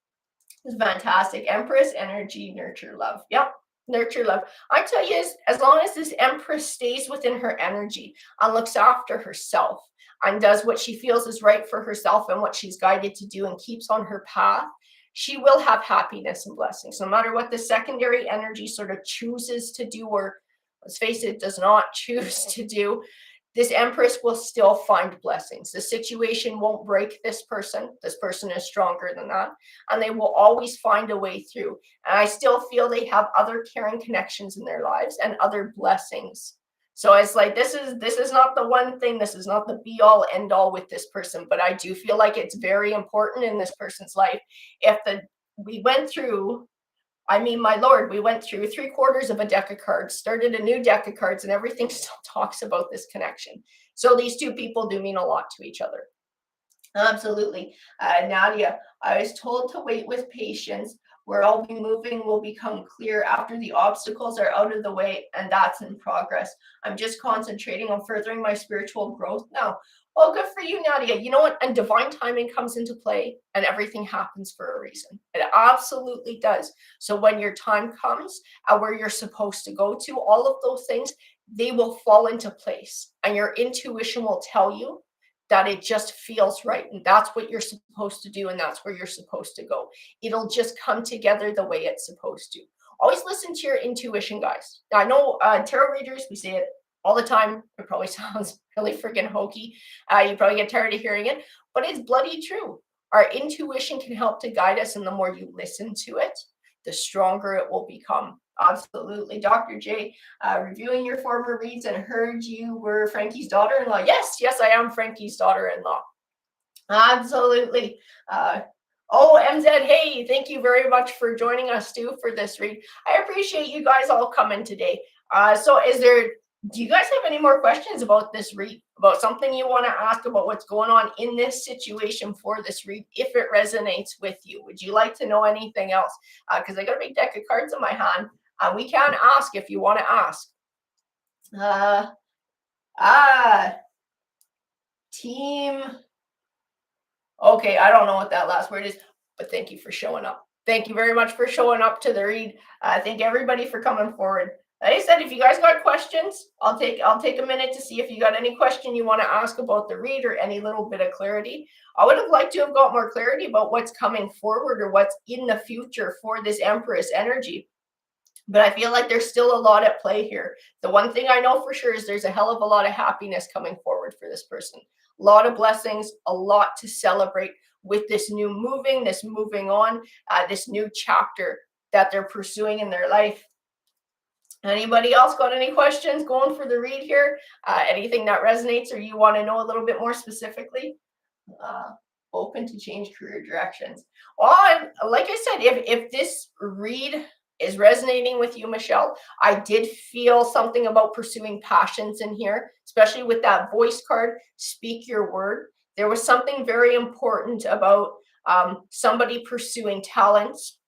It's fantastic. Empress energy, nurture love. Yep, nurture love. I tell you, as long as this Empress stays within her energy and looks after herself and does what she feels is right for herself and what she's guided to do and keeps on her path, she will have happiness and blessings. No matter what the secondary energy sort of chooses to do, or let's face it, does not choose to do, this Empress will still find blessings. The situation won't break this person. This person is stronger than that. And they will always find a way through. And I still feel they have other caring connections in their lives and other blessings. So it's like, this is not the one thing. This is not the be all end all with this person. But I do feel like it's very important in this person's life. We went through, I mean, my Lord, we went through 3/4 of a deck of cards, started a new deck of cards, and everything still talks about this connection. So these two people do mean a lot to each other. Absolutely. Nadia, I was told to wait with patience, where I'll be moving will become clear after the obstacles are out of the way, and that's in progress. I'm just concentrating on furthering my spiritual growth now. Well, good for you, Nadia. You know what? And divine timing comes into play, and everything happens for a reason. It absolutely does. So when your time comes, where you're supposed to go to, all of those things, they will fall into place, and your intuition will tell you that it just feels right, and that's what you're supposed to do, and that's where you're supposed to go. It'll just come together the way it's supposed to. Always listen to your intuition, guys. Now, I know tarot readers, we say it all the time. It probably sounds really freaking hokey. You probably get tired of hearing it, but it's bloody true. Our intuition can help to guide us, and the more you listen to it, the stronger it will become. Absolutely. Dr. J, reviewing your former reads and heard you were Frankie's daughter-in-law. Yes, I am Frankie's daughter-in-law. Absolutely. MZ, hey, thank you very much for joining us too for this read. I appreciate you guys all coming today. Do you guys have any more questions about this read, about something you want to ask about what's going on in this situation for this read, if it resonates with you? Would you like to know anything else? Because I got a big deck of cards in my hand, and we can ask if you want to ask. Team. Okay, I don't know what that last word is, but thank you for showing up. Thank you very much for showing up to the read. Thank everybody for coming forward. Like I said, if you guys got questions, I'll take a minute to see if you got any question you want to ask about the read or any little bit of clarity. I would have liked to have got more clarity about what's coming forward or what's in the future for this Empress energy. But I feel like there's still a lot at play here. The one thing I know for sure is there's a hell of a lot of happiness coming forward for this person. A lot of blessings, a lot to celebrate with this new moving on, this new chapter that they're pursuing in their life. Anybody else got any questions going for the read here? Anything that resonates or you want to know a little bit more specifically? Open to change career directions. Well, like I said, if this read is resonating with you, Michelle, I did feel something about pursuing passions in here, especially with that voice card, speak your word. There was something very important about somebody pursuing talents.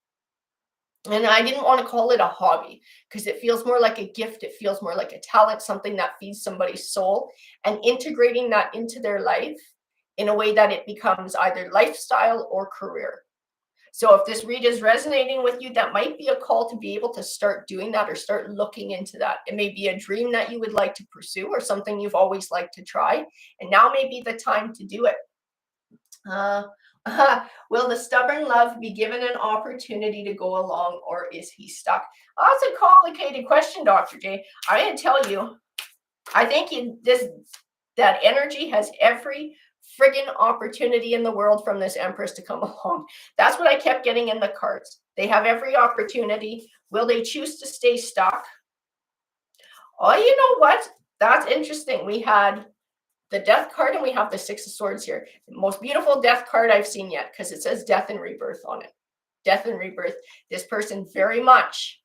And I didn't want to call it a hobby because it feels more like a gift. It feels more like a talent, something that feeds somebody's soul, and integrating that into their life in a way that it becomes either lifestyle or career. So if this read is resonating with you, that might be a call to be able to start doing that or start looking into that. It may be a dream that you would like to pursue or something you've always liked to try. And now may be the time to do it. Will the stubborn love be given an opportunity to go along, or is he stuck? Oh, that's a complicated question, Dr. J. I'm going to tell you, I think that energy has every friggin' opportunity in the world from this Empress to come along. That's what I kept getting in the cards. They have every opportunity. Will they choose to stay stuck? Oh, you know what? That's interesting. We had the Death card and we have the Six of Swords here. The most beautiful Death card I've seen yet, because it says death and rebirth on it. Death and rebirth. This person very much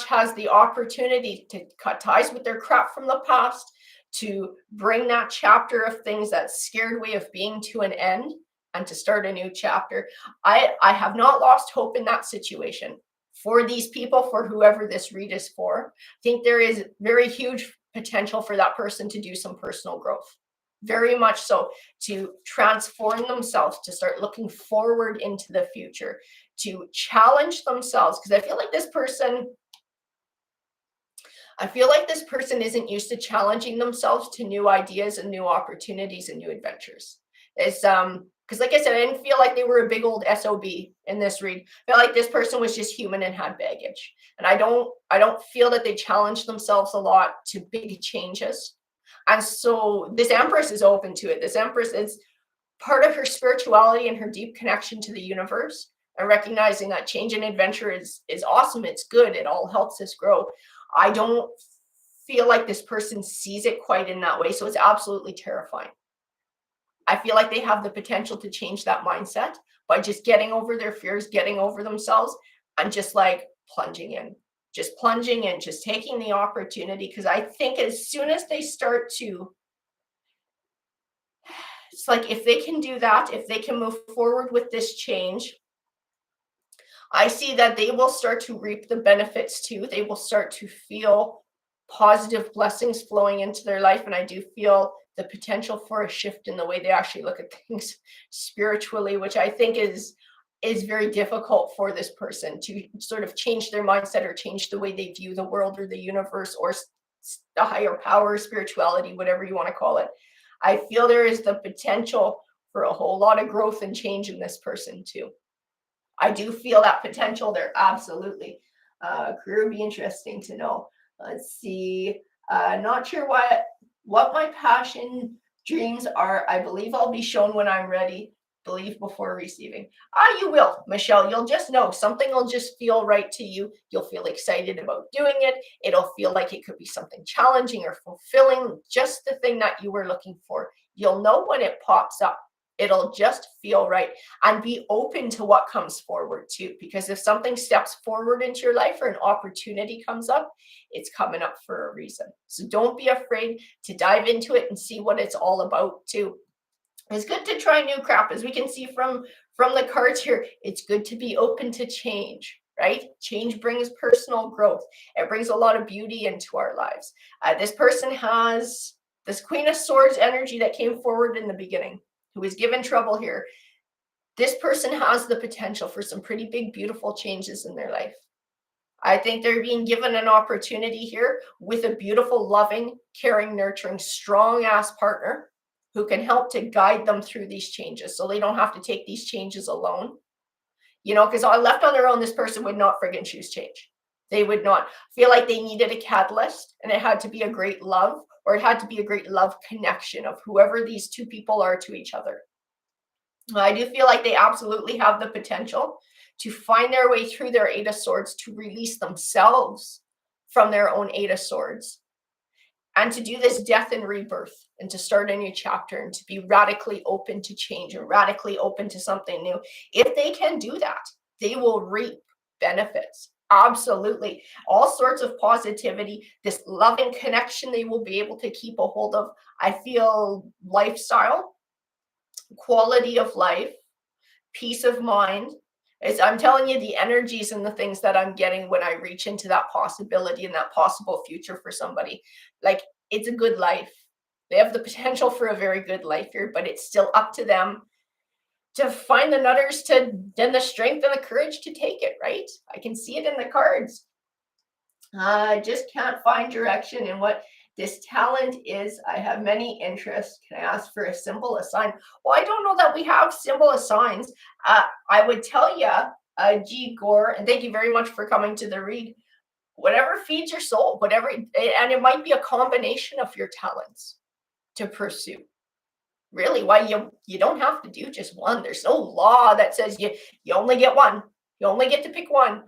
has the opportunity to cut ties with their crap from the past, to bring that chapter of things, that scared way of being, to an end, and to start a new chapter. I have not lost hope in that situation for these people, for whoever this read is for. I think there is very huge potential for that person to do some personal growth. Very much so, to transform themselves, to start looking forward into the future, to challenge themselves. Because I feel like this person isn't used to challenging themselves to new ideas and new opportunities and new adventures. It's because like I said, I didn't feel like they were a big old SOB in this read. I felt like this person was just human and had baggage. And I don't feel that they challenged themselves a lot to big changes. And so this Empress is open to it. This Empress is part of her spirituality and her deep connection to the universe, and recognizing that change and adventure is awesome. It's good. It all helps us grow. I don't feel like this person sees it quite in that way. So it's absolutely terrifying. I feel like they have the potential to change that mindset by just getting over their fears, getting over themselves, and just like plunging in, just taking the opportunity. Because I think as soon as they start to, it's like if they can do that, if they can move forward with this change, I see that they will start to reap the benefits too. They will start to feel positive blessings flowing into their life. And I do feel the potential for a shift in the way they actually look at things spiritually, which I think is very difficult for this person to sort of change their mindset or change the way they view the world or the universe or the higher power, spirituality, whatever you want to call it. I feel there is the potential for a whole lot of growth and change in this person too. I do feel that potential there, absolutely. Career would be interesting to know. Let's see. Not sure what my passion dreams are. I believe I'll be shown when I'm ready. Believe before receiving. You will, Michelle. You'll just know. Something will just feel right to you. You'll feel excited about doing it. It'll feel like it could be something challenging or fulfilling, just the thing that you were looking for. You'll know when it pops up. It'll just feel right. And be open to what comes forward too, because if something steps forward into your life or an opportunity comes up, it's coming up for a reason. So don't be afraid to dive into it and see what it's all about too. It's good to try new crap. As we can see from the cards here, it's good to be open to change, right? Change brings personal growth. It brings a lot of beauty into our lives. This person has this Queen of Swords energy that came forward in the beginning, who was given trouble here. This person has the potential for some pretty big, beautiful changes in their life. I think they're being given an opportunity here with a beautiful, loving, caring, nurturing, strong-ass partner who can help to guide them through these changes so they don't have to take these changes alone. You know, because left on their own, this person would not friggin' choose change. They would not feel like they needed a catalyst, and it had to be a great love, or it had to be a great love connection of whoever these two people are to each other. I do feel like they absolutely have the potential to find their way through their Eight of Swords, to release themselves from their own Eight of Swords, and to do this death and rebirth, and to start a new chapter, and to be radically open to change and radically open to something new. If they can do that, they will reap benefits. Absolutely. All sorts of positivity, this loving connection they will be able to keep a hold of. I feel lifestyle, quality of life, peace of mind. I'm telling you, the energies and the things that I'm getting when I reach into that possibility and that possible future for somebody, like, it's a good life. They have the potential for a very good life here, but it's still up to them to find the nutters and the strength and the courage to take it, right? I can see it in the cards. I just can't find direction in what this talent is. I have many interests. Can I ask for a symbol, a sign? Well, I don't know that we have symbol signs. I would tell you, G. Gore, and thank you very much for coming to the read. Whatever feeds your soul, whatever, and it might be a combination of your talents to pursue. Really, why you don't have to do just one. There's no law that says you only get one. You only get to pick one.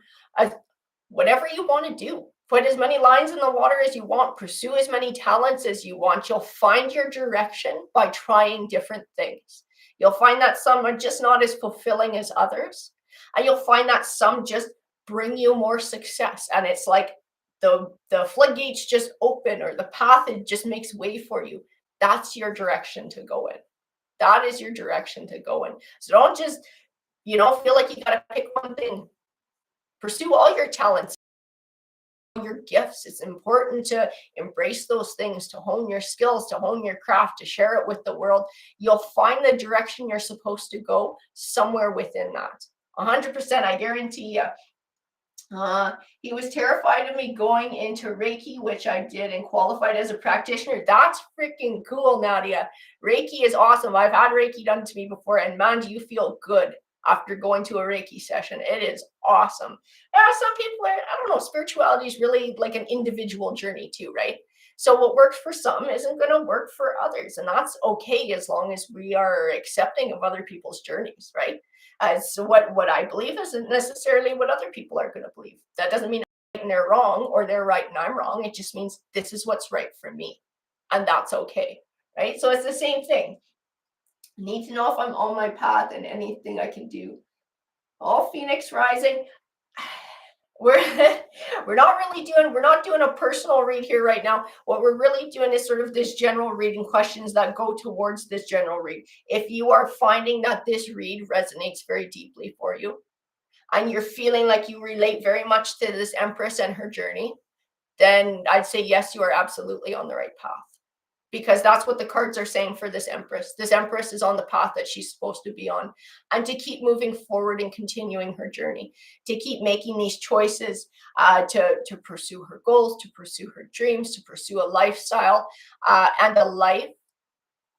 Whatever you want to do. Put as many lines in the water as you want. Pursue as many talents as you want. You'll find your direction by trying different things. You'll find that some are just not as fulfilling as others. And you'll find that some just bring you more success. And it's like the floodgates just open, or the path, it just makes way for you. That's your direction to go in. That is your direction to go in. So don't just, feel like you got to pick one thing. Pursue all your talents, your gifts. It's important to embrace those things, to hone your skills, to hone your craft, to share it with the world. You'll find the direction you're supposed to go somewhere within that. 100%, I guarantee you. He was terrified of me going into Reiki, which I did, and qualified as a practitioner. That's freaking cool, Nadia. Reiki is awesome. I've had Reiki done to me before, and man, do you feel good after going to a Reiki session. It is awesome. Some people I don't know, spirituality is really like an individual journey too, right? So what works for some isn't going to work for others, and that's okay as long as we are accepting of other people's journeys, right? So what I believe isn't necessarily what other people are going to believe. That doesn't mean they're wrong or they're right and I'm wrong. It just means this is what's right for me, and that's okay, right? So it's the same thing. Need to know if I'm on my path and anything I can do. All Phoenix rising. We're not doing a personal read here right now. What we're really doing is sort of this general reading, questions that go towards this general read. If you are finding that this read resonates very deeply for you, and you're feeling like you relate very much to this Empress and her journey, then I'd say yes, you are absolutely on the right path. Because that's what the cards are saying for this Empress. This Empress is on the path that she's supposed to be on, and to keep moving forward and continuing her journey, to keep making these choices, to pursue her goals, to pursue her dreams, to pursue a lifestyle and a life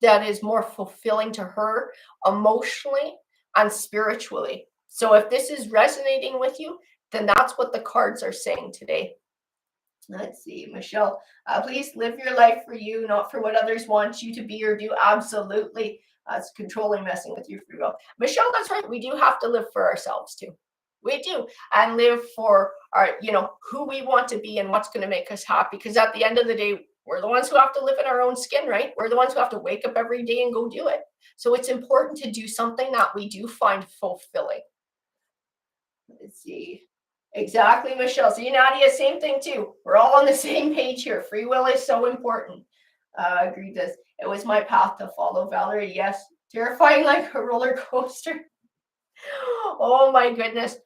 that is more fulfilling to her emotionally and spiritually. So if this is resonating with you, then that's what the cards are saying today. Let's see, Michelle, please live your life for you, not for what others want you to be or do. Absolutely. It's controlling, messing with your free will. Michelle, that's right. We do have to live for ourselves too. We do. And live for our, who we want to be and what's going to make us happy. Because at the end of the day, we're the ones who have to live in our own skin, right? We're the ones who have to wake up every day and go do it. So it's important to do something that we do find fulfilling. Let's see. Exactly, Michelle. See, Nadia, same thing too. We're all on the same page here. Free will is so important. Agreed this. It was my path to follow, Valerie. Yes. Terrifying like a roller coaster. Oh my goodness.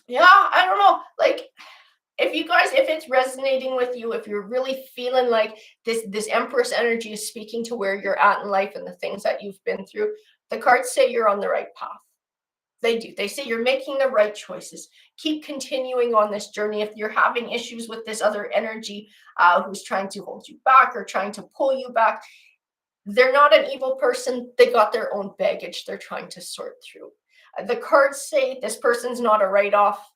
Yeah, I don't know. Like, if it's resonating with you, if you're really feeling like this Empress energy is speaking to where you're at in life and the things that you've been through, the cards say you're on the right path. They do. They say you're making the right choices. Keep continuing on this journey. If you're having issues with this other energy who's trying to hold you back or trying to pull you back, they're not an evil person. They got their own baggage they're trying to sort through. The cards say this person's not a write-off,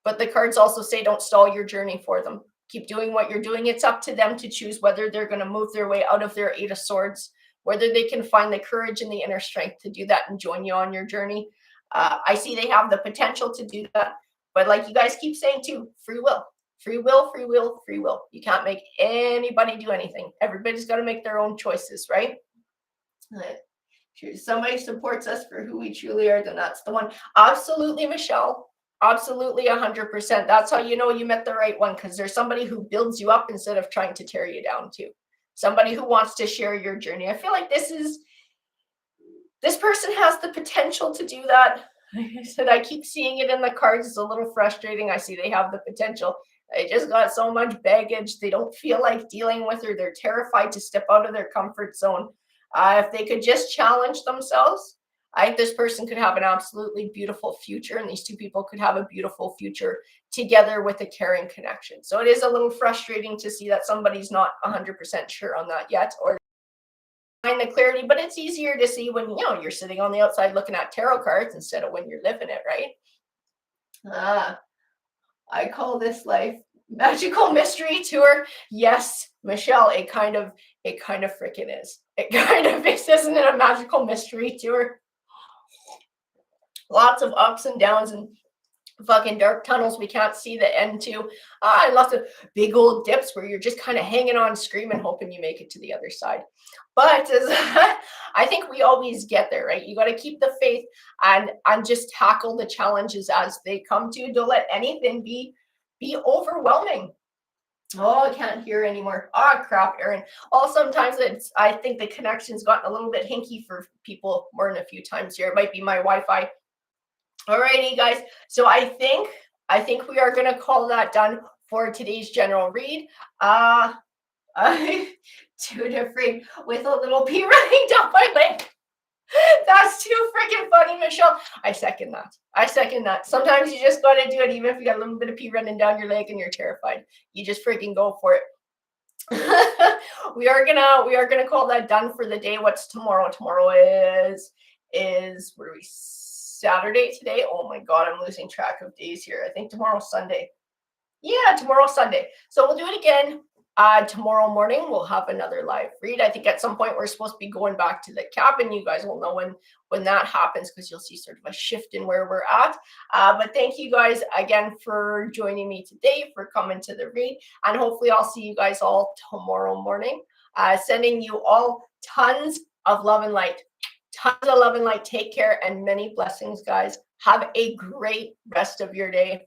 but the cards also say don't stall your journey for them. Keep doing what you're doing. It's up to them to choose whether they're going to move their way out of their Eight of Swords, whether they can find the courage and the inner strength to do that and join you on your journey. I see they have the potential to do that. But like you guys keep saying too, free will. Free will, free will, free will. You can't make anybody do anything. Everybody's got to make their own choices, right? If somebody supports us for who we truly are, then that's the one. Absolutely, Michelle. Absolutely, 100%. That's how you know you met the right one, because there's somebody who builds you up instead of trying to tear you down too. Somebody who wants to share your journey. I feel like this person has the potential to do that. Like I said, I keep seeing it in the cards. It's a little frustrating. I see they have the potential. They just got so much baggage. They don't feel like dealing with her. They're terrified to step out of their comfort zone. If they could just challenge themselves, I think this person could have an absolutely beautiful future, and these two people could have a beautiful future together with a caring connection. So it is a little frustrating to see that somebody's not 100% sure on that yet, or find the clarity, but it's easier to see when you're sitting on the outside looking at tarot cards instead of when you're living it, right? I call this life magical mystery tour. Yes, Michelle, it kind of freaking is. It kind of is, isn't it? A magical mystery tour. Lots of ups and downs and fucking dark tunnels we can't see the end to. And lots of big old dips where you're just kind of hanging on, screaming, hoping you make it to the other side. But I think we always get there, right? You got to keep the faith and just tackle the challenges as they come to you. Don't let anything be overwhelming. Oh, I can't hear anymore. Oh, crap, Erin. Oh, sometimes I think the connection's gotten a little bit hinky for people more than a few times here. It might be my Wi-Fi. Alrighty, guys. So I think we are going to call that done for today's general read. Too afraid with a little pee running down my leg. That's too freaking funny, Michelle. I second that. Sometimes you just got to do it, even if you got a little bit of pee running down your leg and you're terrified. You just freaking go for it. we are gonna call that done for the day. What's tomorrow? Tomorrow is what are we? Saturday today. Oh my god, I'm losing track of days here. I think tomorrow's Sunday. Yeah, tomorrow's Sunday. So we'll do it again. Tomorrow morning we'll have another live read. I think at some point we're supposed to be going back to the cabin. You guys will know when that happens, because you'll see sort of a shift in where we're at. But thank you guys again for joining me today, for coming to the read, and hopefully I'll see you guys all tomorrow morning. Sending you all tons of love and light. Tons of love and light. Take care and many blessings, guys. Have a great rest of your day.